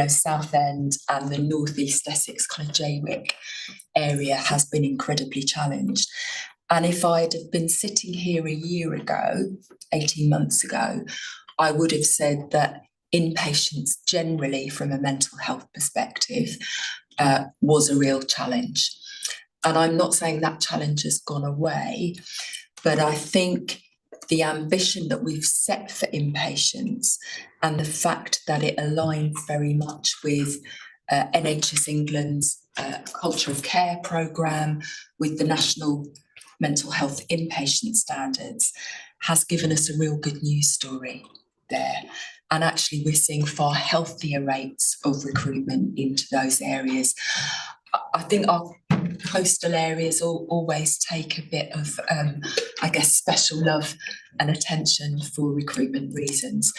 Southend and the North East Essex kind of Jaywick area has been incredibly challenged. And if I'd have been sitting here a year ago, 18 months ago, I would have said that inpatients generally from a mental health perspective was a real challenge. And I'm not saying that challenge has gone away, but I think the ambition that we've set for inpatients and the fact that it aligns very much with NHS England's culture of care programme, with the National Mental Health Inpatient Standards, has given us a real good news story there. And actually we're seeing far healthier rates of recruitment into those areas. I think our coastal areas always take a bit of, special love and attention for recruitment reasons.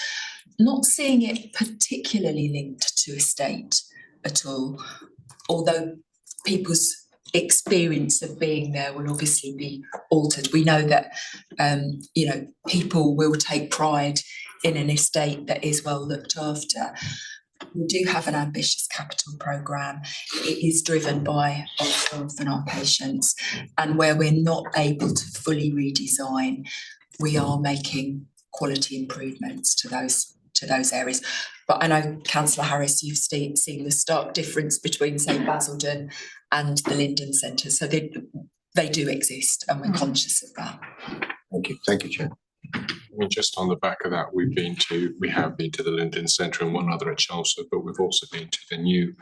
Not seeing it particularly linked to estate at all, although people's experience of being there will obviously be altered. We know that, people will take pride in an estate that is well looked after. We do have an ambitious capital programme. It is driven by our staff and our patients, and where we're not able to fully redesign, we are making quality improvements to those areas. But I know, Councillor Harris, you've seen the stark difference between, say, Basildon and the Linden Centre. So they do exist, and we're conscious of that. Thank you, Chair. I mean, just on the back of that, we have been to the Linden Centre and one other at Chelmsford, but we've also been to the new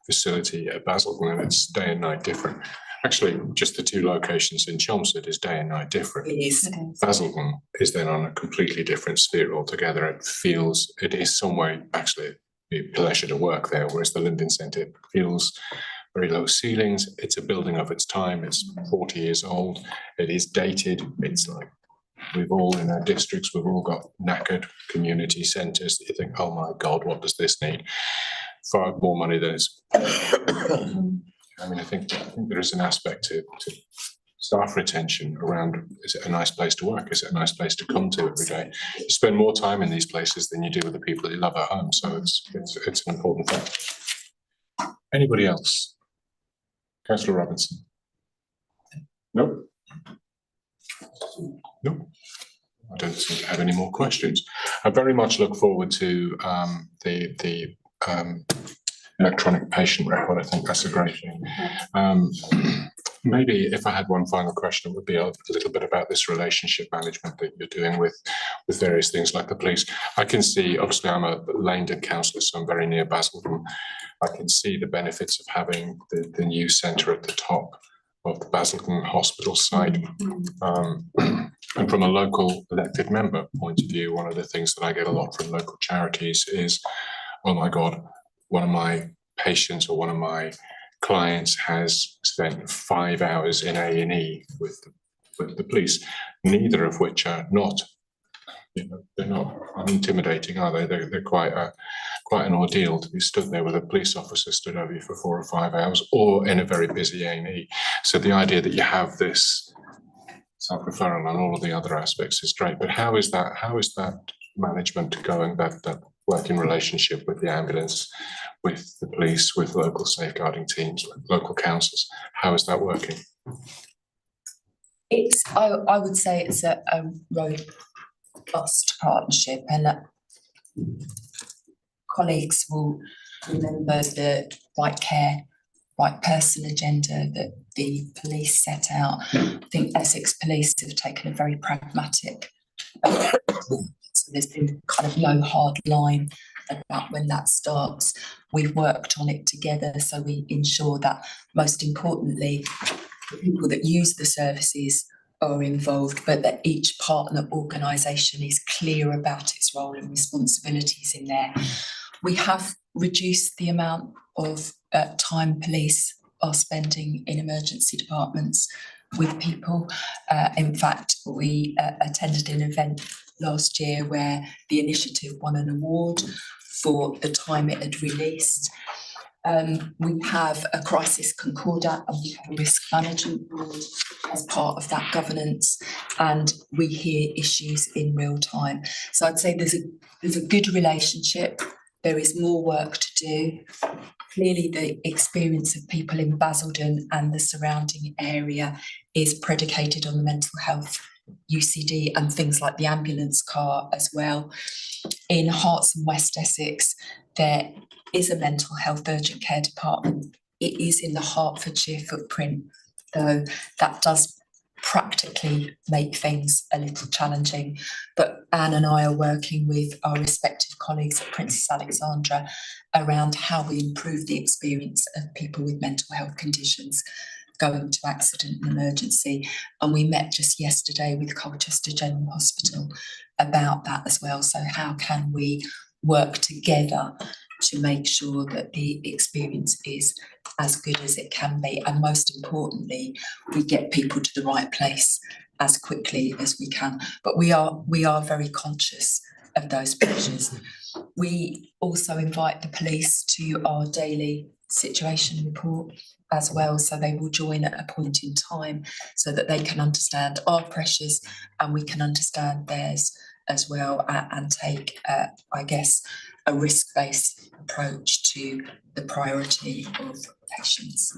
facility at Basildon, and it's day and night different. Actually, just the two locations in Chelmsford is day and night different. It is. Basildon is then on a completely different sphere altogether. It is some way actually a pleasure to work there, whereas the Linden Centre feels very low ceilings. It's a building of its time. It's 40 years old. It is dated. It's like, we've all in our districts, we've all got knackered community centres that you think, oh my God, what does this need? Far more money than it's. I mean, I think there is an aspect to staff retention around, is it a nice place to work? Is it a nice place to come to every day? You spend more time in these places than you do with the people that you love at home. So it's an important thing. Anybody else? Councillor Robinson? No? No? I don't seem to have any more questions. I very much look forward to the electronic patient record. I think that's a great thing. Maybe if I had one final question, it would be a little bit about this relationship management that you're doing with various things like the police. I can see, obviously I'm a Langdon councillor, so I'm very near Basildon. I can see the benefits of having the new centre at the top of the Basildon Hospital site. And from a local elected member point of view, one of the things that I get a lot from local charities is, oh my God, one of my patients or one of my clients has spent 5 hours in A&E with the police, neither of which are not, they're not intimidating, are they? They're quite an ordeal to be stood there with a police officer stood over you for 4 or 5 hours, or in a very busy A&E. So the idea that you have this self-referral and all of the other aspects is great. But how is that management going? That working relationship with the ambulance, with the police, with local safeguarding teams, with local councils? How is that working? I would say it's a robust partnership, and that colleagues will remember the right care, right person agenda that the police set out. I think Essex Police have taken a very pragmatic so there's been kind of no hard line about when that starts. We've worked on it together, so we ensure that, most importantly, the people that use the services are involved, but that each partner organisation is clear about its role and responsibilities in there. We have reduced the amount of time police are spending in emergency departments with people. In fact, we attended an event last year where the initiative won an award for the time it had released. We have a crisis concordat and we have a risk management board as part of that governance, and we hear issues in real time. So I'd say there's a good relationship. There is more work to do. Clearly, the experience of people in Basildon and the surrounding area is predicated on the mental health UCD and things like the ambulance car as well. In Herts and West Essex, there is a mental health urgent care department. It is in the Hertfordshire footprint, though that does practically make things a little challenging. But Anne and I are working with our respective colleagues at Princess Alexandra around how we improve the experience of people with mental health conditions going to accident and emergency. And we met just yesterday with Colchester General Hospital about that as well. So how can we work together to make sure that the experience is as good as it can be, and most importantly, we get people to the right place as quickly as we can. But we are very conscious of those pressures. We also invite the police to our daily situation report as well, so they will join at a point in time so that they can understand our pressures and we can understand theirs as well, and take, I guess, a risk-based approach to the priority of patients.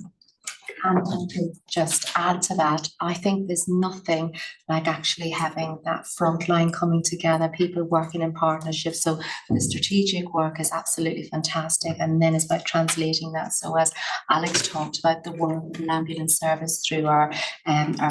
And to just add to that, I think there's nothing like actually having that front line coming together, people working in partnership. So the strategic work is absolutely fantastic, and then it's about translating that. So as Alex talked about, the work with an ambulance service through our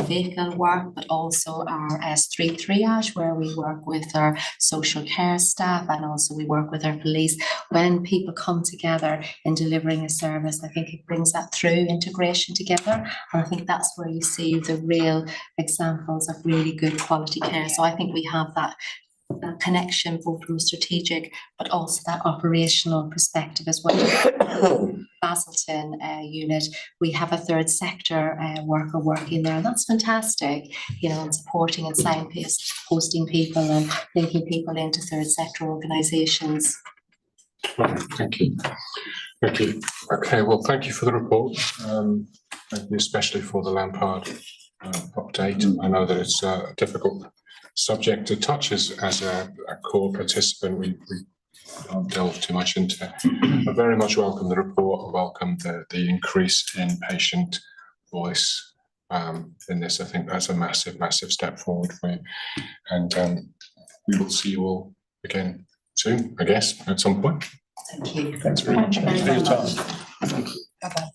vehicle work, but also our S3 triage, where we work with our social care staff, and also we work with our police. When people come together in delivering a service, I think it brings that through integration together, and I think that's where you see the real examples of really good quality care. So I think we have that connection both from a strategic but also that operational perspective as well. Basildon unit, we have a third sector worker working there, and that's fantastic, you know, and supporting and signposting people and linking people into third sector organisations. Thank you. Thank you. Okay, well, thank you for the report, thank you especially for the Lampard update. I know that it's a difficult subject to touch as a core participant. We can't delve too much into it. I very much welcome the report. I welcome the increase in patient voice in this. I think that's a massive, massive step forward for you. And we will see you all again soon, I guess, at some point. Thank you. Thanks very much. Thank you For your very time. Bye-bye.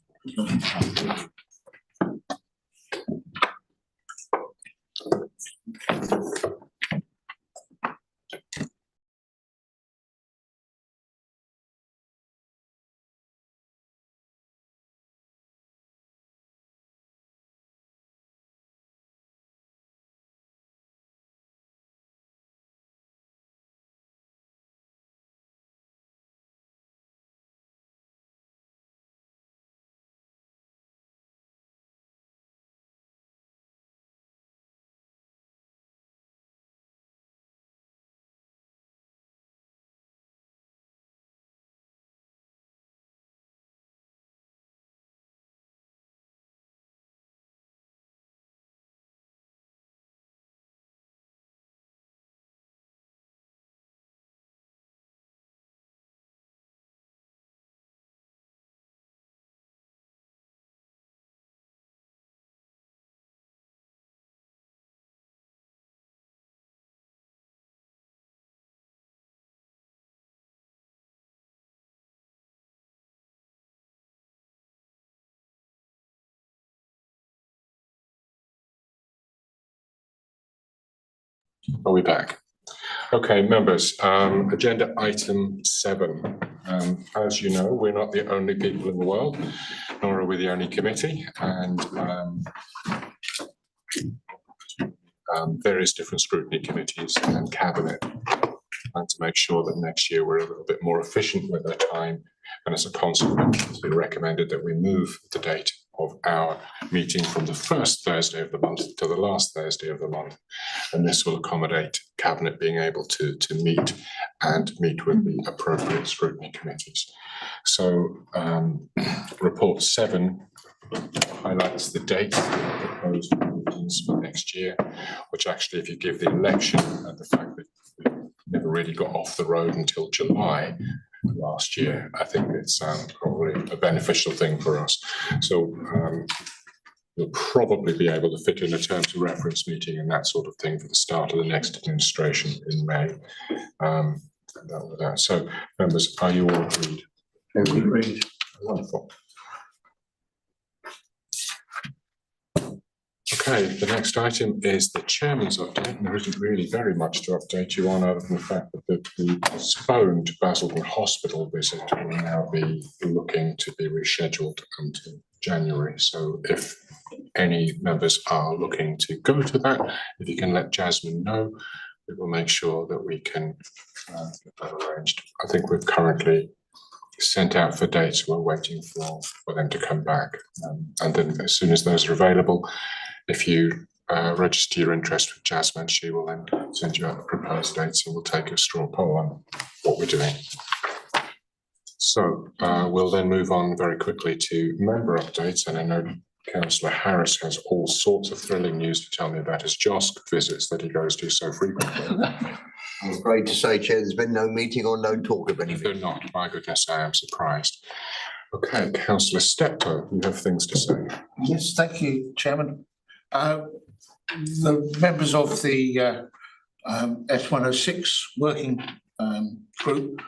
Are we back? Okay, members, agenda item 7. As you know, we're not the only people in the world, nor are we the only committee, and various different scrutiny committees and cabinet, trying to make sure that next year we're a little bit more efficient with our time. And as a consequence, it's been recommended that we move the date of our meeting from the first Thursday of the month to the last Thursday of the month. And this will accommodate cabinet being able to meet with the appropriate scrutiny committees. So report 7 highlights the date of the proposed meetings for next year, which actually, if you give the election and the fact that we never really got off the road until July last year, I think it's probably a beneficial thing for us. So you'll probably be able to fit in a terms of reference meeting and that sort of thing for the start of the next administration in May. So, members, are you all agreed? Agreed. Wonderful. Okay, the next item is the chairman's update, and there isn't really very much to update you on other than the fact that the postponed Basildon Hospital visit will now be looking to be rescheduled until January. So if any members are looking to go to that, if you can let Jasmine know, we will make sure that we can get that arranged. I think we've currently sent out for dates. We're waiting for them to come back. And then as soon as those are available, if you register your interest with Jasmine, she will then send you out the proposed dates and we'll take a straw poll on what we're doing. So we'll then move on very quickly to member updates. And I know Councillor Harris has all sorts of thrilling news to tell me about his JOSC visits that he goes to so frequently. I'm afraid to say, Chair, there's been no meeting or no talk of anything. They're not. My goodness, I am surprised. Okay, Councillor Steptoe, you have things to say. Yes, thank you, Chairman. The members of the S106 working group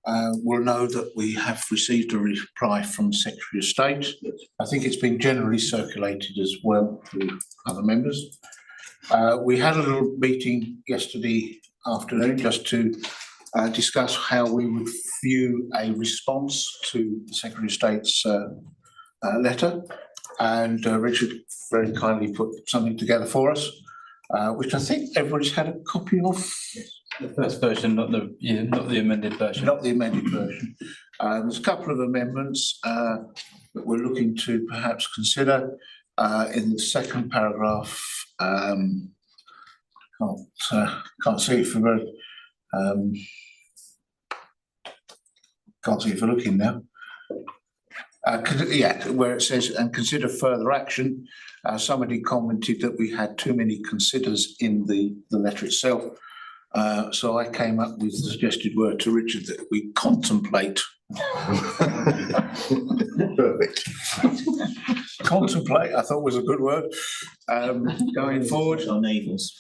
will know that we have received a reply from Secretary of State. I think it's been generally circulated as well to other members. We had a little meeting yesterday afternoon just to discuss how we would view a response to the Secretary of State's letter. And Richard very kindly put something together for us, which I think everybody's had a copy of. The first version, not the amended version. Not the amended version. There's a couple of amendments that we're looking to perhaps consider in the second paragraph. Can't see it for very. Can't see it for looking now. Where it says, and consider further action. Somebody commented that we had too many considers in the letter itself. So I came up with the suggested word to Richard that we contemplate. Perfect. Contemplate, I thought was a good word, going forward. Our navels.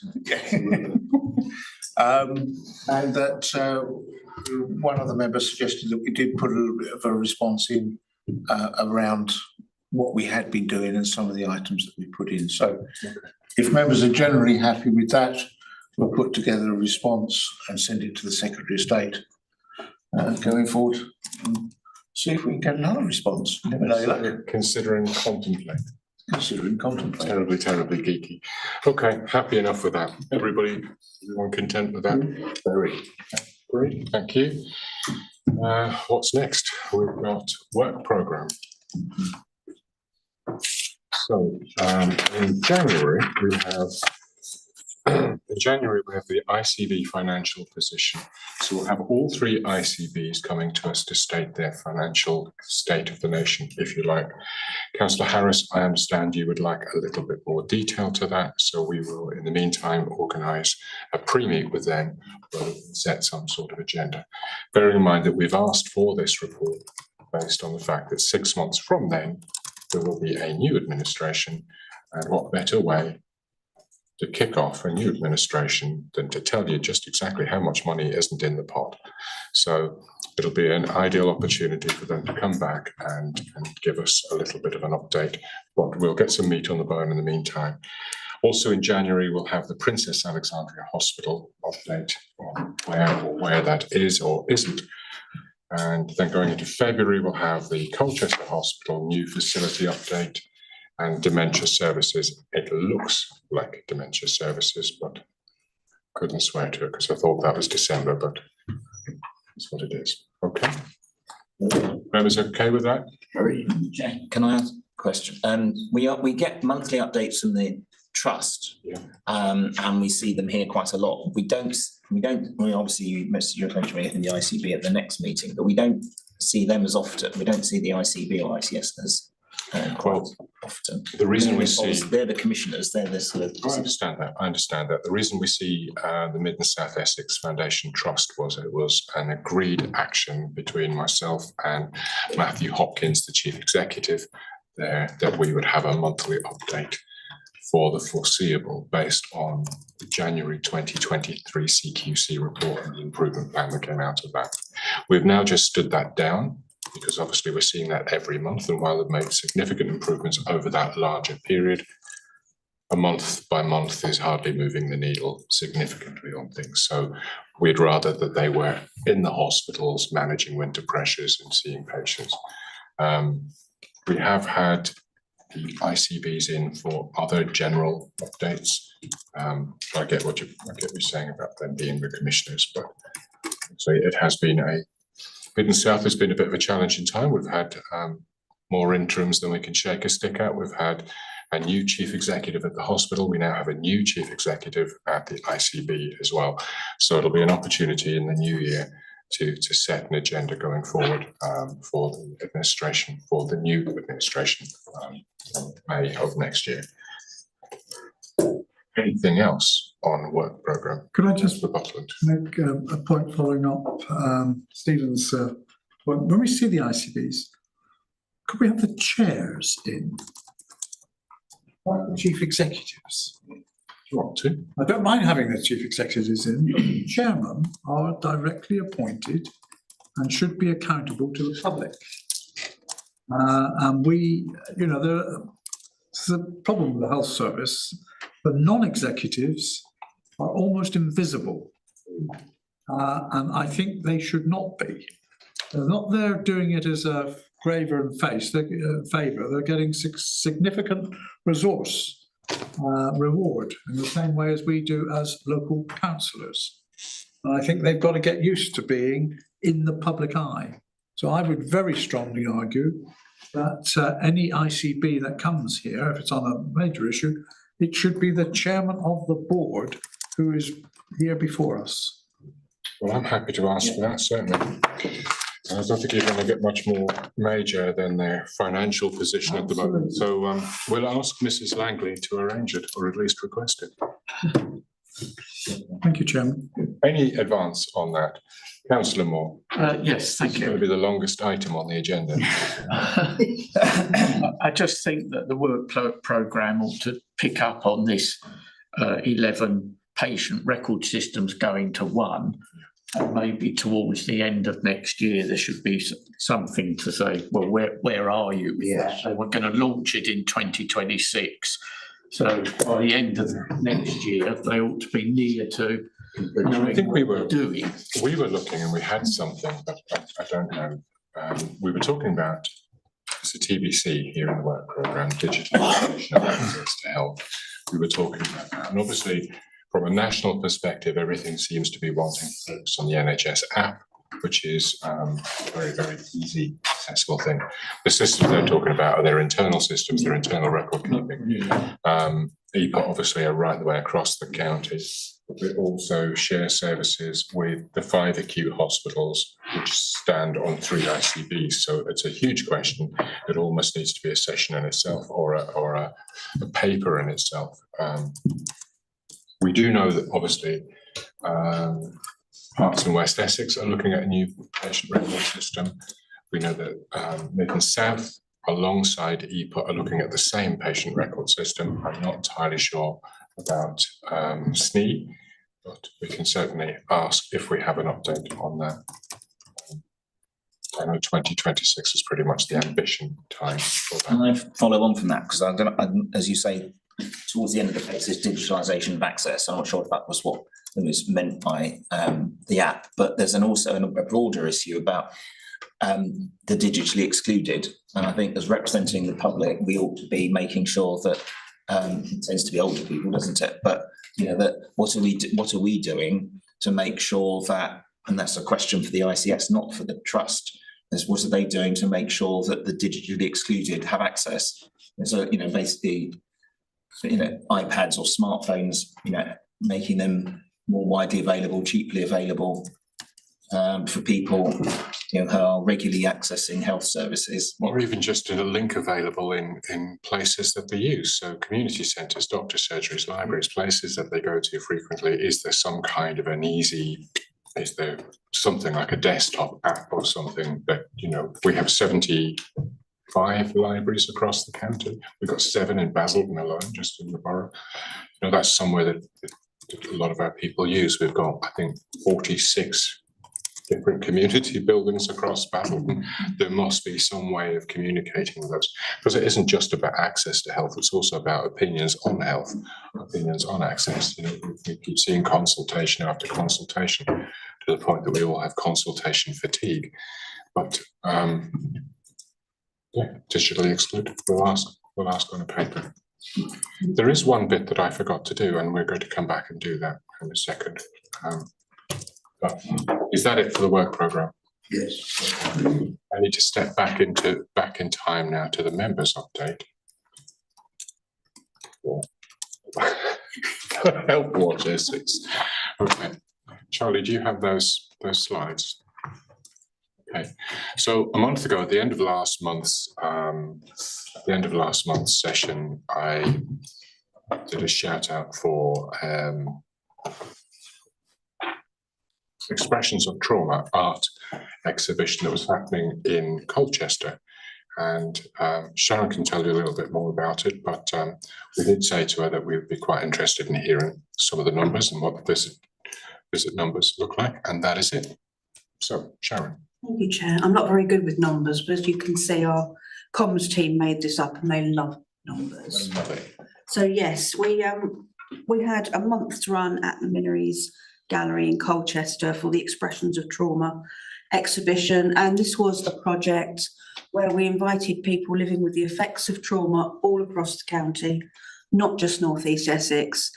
And that one of the members suggested that we did put a little bit of a response in around what we had been doing and some of the items that we put in. So if members are generally happy with that, we'll put together a response and send it to the Secretary of State going forward. And see if we can get another response. Never know, luck. Considering contemplate. Considering contemplate. Terribly, terribly geeky. Okay, happy enough with that. Everybody content with that? Very. Great, thank you. What's next? We've got work programme. So in January we have the ICB financial position. So we'll have all three ICBs coming to us to state their financial state of the nation, if you like. Councillor Harris, I understand you would like a little bit more detail to that. So we will, in the meantime, organise a pre-meet with them where we can set some sort of agenda. Bearing in mind that we've asked for this report based on the fact that 6 months from then, there will be a new administration, and what better way to kick off a new administration than to tell you just exactly how much money isn't in the pot. So it'll be an ideal opportunity for them to come back and give us a little bit of an update, but we'll get some meat on the bone in the meantime. Also in January, we'll have the Princess Alexandria Hospital update on where that is or isn't. And then going into February, we'll have the Colchester Hospital new facility update and dementia services. It looks like dementia services, but couldn't swear to it because I thought that was December, but that's what it is. Okay. Members okay with that? Can I ask a question? We get monthly updates from the trust, and we see them here quite a lot. We obviously most of your attention in the ICB at the next meeting, but we don't see them as often. We don't see the ICB or ICS as quite often. The reason we see they're the commissioners. They're the sort of. I understand that. The reason we see the Mid and South Essex Foundation Trust was it was an agreed action between myself and Matthew Hopkins, the chief executive, there that we would have a monthly update for the foreseeable based on the January 2023 CQC report and the improvement plan that came out of that. We've now just stood that down because obviously we're seeing that every month, and while they've made significant improvements over that larger period, a month by month is hardly moving the needle significantly on things. So we'd rather that they were in the hospitals managing winter pressures and seeing patients. We have had the ICBs in for other general updates. I get what you're saying about them being the commissioners, but so it has been Mid and South has been a bit of a challenging time. We've had more interims than we can shake a stick at. We've had a new chief executive at the hospital. We now have a new chief executive at the ICB as well. So it'll be an opportunity in the new year to set an agenda going forward for the administration, for the new administration May of next year. Anything else on work programme? Could I just make a point following up Stephen's point? When we see the ICBs, could we have the chairs in? Like the chief executives? You want to? I don't mind having the chief executives in, but the chairmen are directly appointed and should be accountable to the public. And we, there's a problem with the health service. The non-executives are almost invisible. And I think they should not be. They're not there doing it as a favour and favour. They're getting significant resource reward in the same way as we do as local councillors. And I think they've got to get used to being in the public eye. So I would very strongly argue that any ICB that comes here, if it's on a major issue, it should be the chairman of the board who is here before us. Well, I'm happy to ask for that, certainly. I don't think you're going to get much more major than their financial position at the moment. So we'll ask Mrs. Langley to arrange it, or at least request it. Thank you, Chairman. Any advance on that? Councillor Moore. Yes, thank It's you. going to be the longest item on the agenda. I just think that the work programme ought to pick up on this 11 patient record systems going to 1. And maybe towards the end of next year, there should be something to say, well, where are you with that? So we're going to launch it in 2026. So by the end of next year, they ought to be near to I think we were doing. We were looking and we had something, but I don't know. We were talking about it's a TBC here in the work programme, digitalisation of access to health. We were talking about that, and obviously, from a national perspective, everything seems to be wanting to focus on the NHS app, which is a very, very easy, accessible thing. The systems they're talking about are their internal systems, their internal record keeping. EPOT obviously are right the way across the county. We also share services with the 5 acute hospitals, which stand on 3 ICBs. So it's a huge question. It almost needs to be a session in itself, or a paper in itself. We do know that obviously Parks and West Essex are looking at a new patient record system. We know that Midland South, alongside EPOT, are looking at the same patient record system. I'm not entirely sure about SNE, but we can certainly ask if we have an update on that. I know 2026 is pretty much the ambition time for that. Can I follow on from that? Because as you say, towards the end of the case, is digitalisation of access. I'm not sure if that was what was meant by the app, but there's also a broader issue about the digitally excluded. And I think as representing the public, we ought to be making sure that it tends to be older people, doesn't it? But you know, that what are we doing to make sure that, and that's a question for the ICS, not for the trust, is what are they doing to make sure that the digitally excluded have access? And so, you know, basically, you know, iPads or smartphones, you know, making them more widely available, cheaply available for people, you know, who are regularly accessing health services. Or even just a link available in places that they use. So community centres, doctor surgeries, libraries, places that they go to frequently. Is there some kind of an easy, is there something like a desktop app or something that, you know, we have 75 libraries across the county. We've got 7 in Basildon alone, just in the borough. You know, that's somewhere that a lot of our people use. We've got, I think, 46 different community buildings across Basildon. There must be some way of communicating with us, because it isn't just about access to health, it's also about opinions on health, opinions on access. You know, we keep seeing consultation after consultation to the point that we all have consultation fatigue. But yeah, digitally excluded, we'll ask on a paper. There is one bit that I forgot to do, and we're going to come back and do that in a second. But is that it for the work programme? Yes. I need to step back in time now to the members' update. Help Watch Essex. Okay, Charlie, do you have those slides? Okay, so a month ago, at the end of last month's session, I did a shout out for Expressions of Trauma art exhibition that was happening in Colchester, and Sharon can tell you a little bit more about it, but we did say to her that we would be quite interested in hearing some of the numbers and what the visit numbers look like, and that is it. So, Sharon. Thank you, Chair. I'm not very good with numbers, but as you can see, our comms team made this up and they love numbers. So yes, we had a month's run at the Minories Gallery in Colchester for the Expressions of Trauma exhibition, and this was a project where we invited people living with the effects of trauma all across the county, not just North East Essex,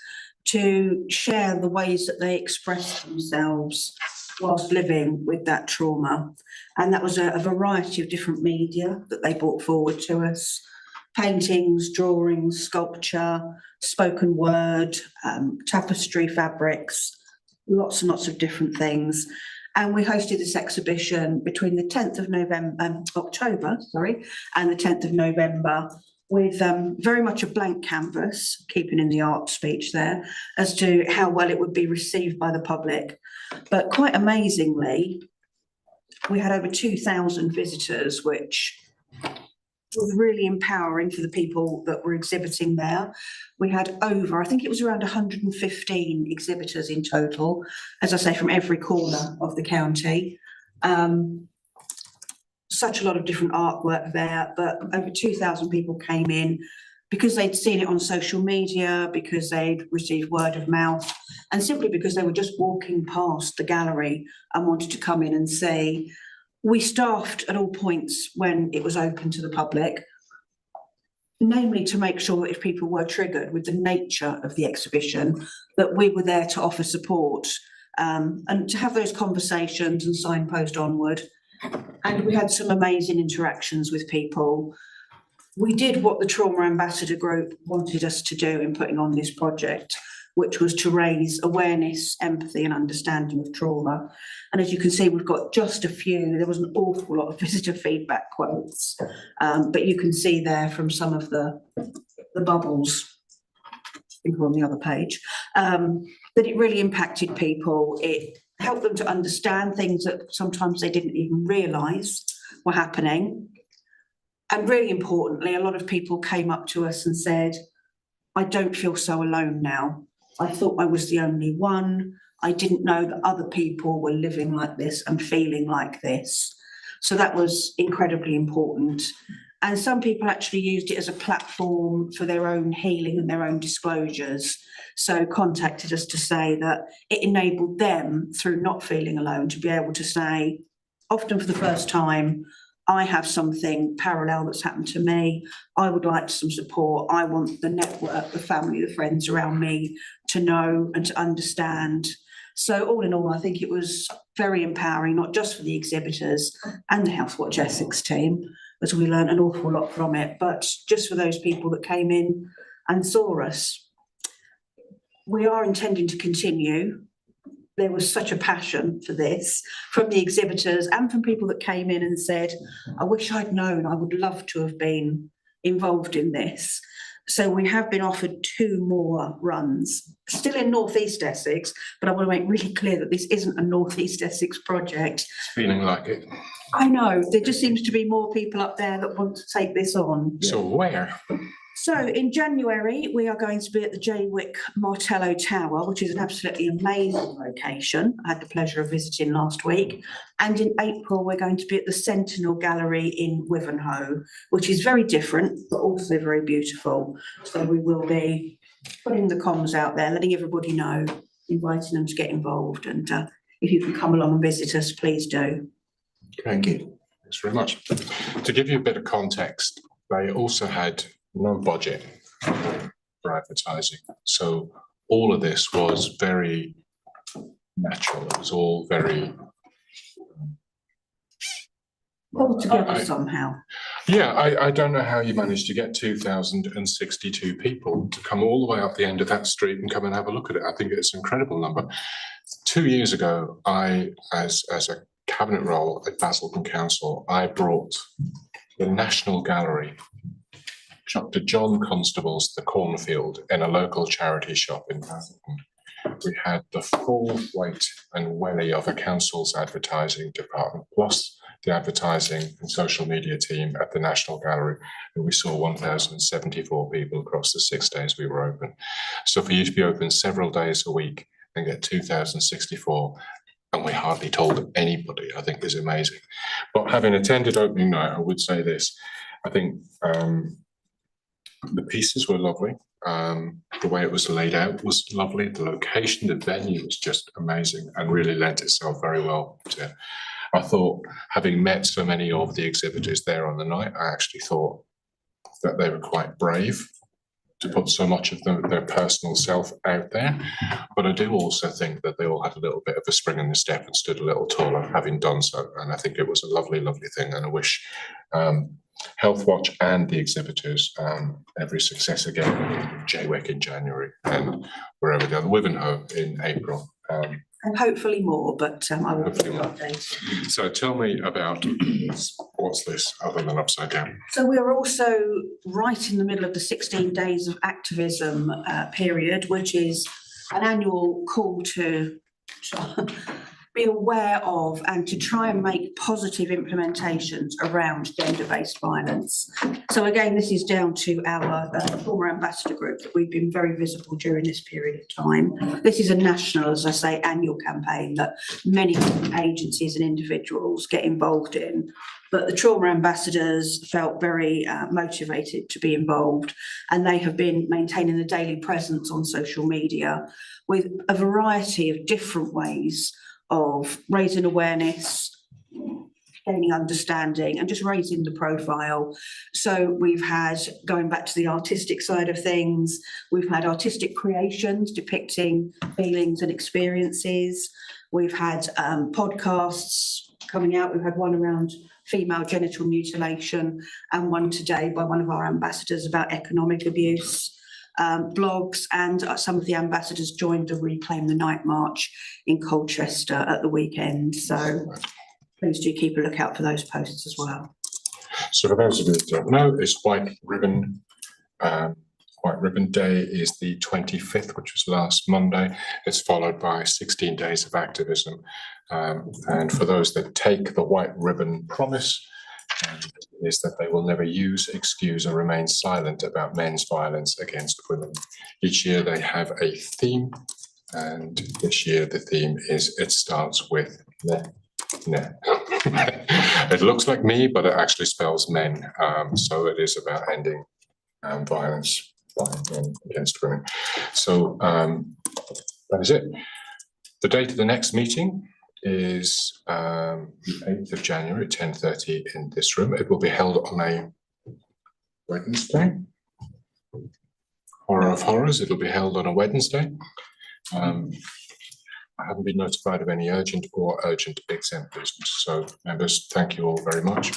to share the ways that they express themselves whilst living with that trauma. And that was a variety of different media that they brought forward to us: paintings, drawings, sculpture, spoken word, tapestry fabrics, lots and lots of different things. And we hosted this exhibition between the 10th of October, and the 10th of November with very much a blank canvas, keeping in the art speech there, as to how well it would be received by the public. But quite amazingly, we had over 2,000 visitors, which was really empowering for the people that were exhibiting there. We had over, I think it was around 115 exhibitors in total, as I say, from every corner of the county. Such a lot of different artwork there, but over 2,000 people came in because they'd seen it on social media, because they'd received word of mouth, and simply because they were just walking past the gallery and wanted to come in and see. We staffed at all points when it was open to the public, namely to make sure that if people were triggered with the nature of the exhibition, that we were there to offer support, and to have those conversations and signpost onward. And we had some amazing interactions with people. We did what the Trauma Ambassador Group wanted us to do in putting on this project, which was to raise awareness, empathy and understanding of trauma. And as you can see, we've got just a few. There was an awful lot of visitor feedback quotes, but you can see there from some of the bubbles, I think we're on the other page, that it really impacted people. It helped them to understand things that sometimes they didn't even realise were happening. And really importantly, a lot of people came up to us and said, I don't feel so alone now. I thought I was the only one. I didn't know that other people were living like this and feeling like this. So that was incredibly important. And some people actually used it as a platform for their own healing and their own disclosures. So contacted us to say that it enabled them, through not feeling alone, to be able to say, often for the first time, I have something parallel that's happened to me. I would like some support. I want the network, the family, the friends around me to know and to understand. So all in all, I think it was very empowering, not just for the exhibitors and the Healthwatch Essex team, as we learned an awful lot from it, but just for those people that came in and saw us. We are intending to continue. There was such a passion for this from the exhibitors and from people that came in and said, I wish I'd known, I would love to have been involved in this. So we have been offered 2 more runs, still in North East Essex, but I want to make really clear that this isn't a North East Essex project. It's feeling like it. I know, there just seems to be more people up there that want to take this on. So where? So in January, we are going to be at the Jaywick Martello Tower, which is an absolutely amazing location. I had the pleasure of visiting last week. And in April, we're going to be at the Sentinel Gallery in Wivenhoe, which is very different, but also very beautiful. So we will be putting the comms out there, letting everybody know, inviting them to get involved. And if you can come along and visit us, please do. Thank you. Thanks very much. To give you a bit of context, they also had no budget for advertising. So all of this was very natural. It was all very Pulled together somehow. Yeah, I don't know how you managed to get 2,062 people to come all the way up the end of that street and come and have a look at it. I think it's an incredible number. 2 years ago, as a cabinet role at Basildon Council, I brought the National Gallery to John Constable's The Cornfield in a local charity shop in Basildon. We had the full weight and welly of a council's advertising department, plus the advertising and social media team at the National Gallery, and we saw 1,074 people across the 6 days we were open. So for you to be open several days a week and get 2,064, and we hardly told anybody, I think is amazing. But having attended opening night, I would say this, I think the pieces were lovely. The way it was laid out was lovely. The location, the venue was just amazing and really lent itself very well to. I thought, having met so many of the exhibitors there on the night, I actually thought that they were quite brave to put so much of their personal self out there. But I do also think that they all had a little bit of a spring in the step and stood a little taller having done so. And I think it was a lovely, lovely thing. And I wish Healthwatch and the exhibitors every success again. Jaywick in January and wherever the other, Wivenhoe in April. And hopefully more, but I will Hopefully keep you more. updated. So tell me about what's this other than upside down? So we are also right in the middle of the 16 days of activism period, which is an annual call to be aware of and to try and make positive implementations around gender-based violence. So again, this is down to our former ambassador group that we've been very visible during this period of time. This is a national, as I say, annual campaign that many agencies and individuals get involved in. But the trauma ambassadors felt very motivated to be involved, and they have been maintaining a daily presence on social media with a variety of different ways of raising awareness, gaining understanding, and just raising the profile. So we've had, going back to the artistic side of things, we've had artistic creations depicting feelings and experiences. We've had podcasts coming out. We've had one around female genital mutilation and one today by one of our ambassadors about economic abuse. Blogs, and some of the ambassadors joined the Reclaim the Night March in Colchester at the weekend. So please do keep a lookout for those posts as well. So for those of you who don't know, it's White Ribbon. White Ribbon Day is the 25th, which was last Monday. It's followed by 16 days of activism. And for those that take the White Ribbon promise, is that they will never use, excuse, or remain silent about men's violence against women. Each year they have a theme, and this year the theme is "It starts with men." It looks like me, but it actually spells men. So it is about ending violence by men against women. So that is it. The date of the next meeting is the 8th of January at 10:30 in this room. It will be held on a Wednesday. Horror of horrors, it'll be held on a Wednesday. I haven't been notified of any urgent or urgent exempt business. So members, thank you all very much.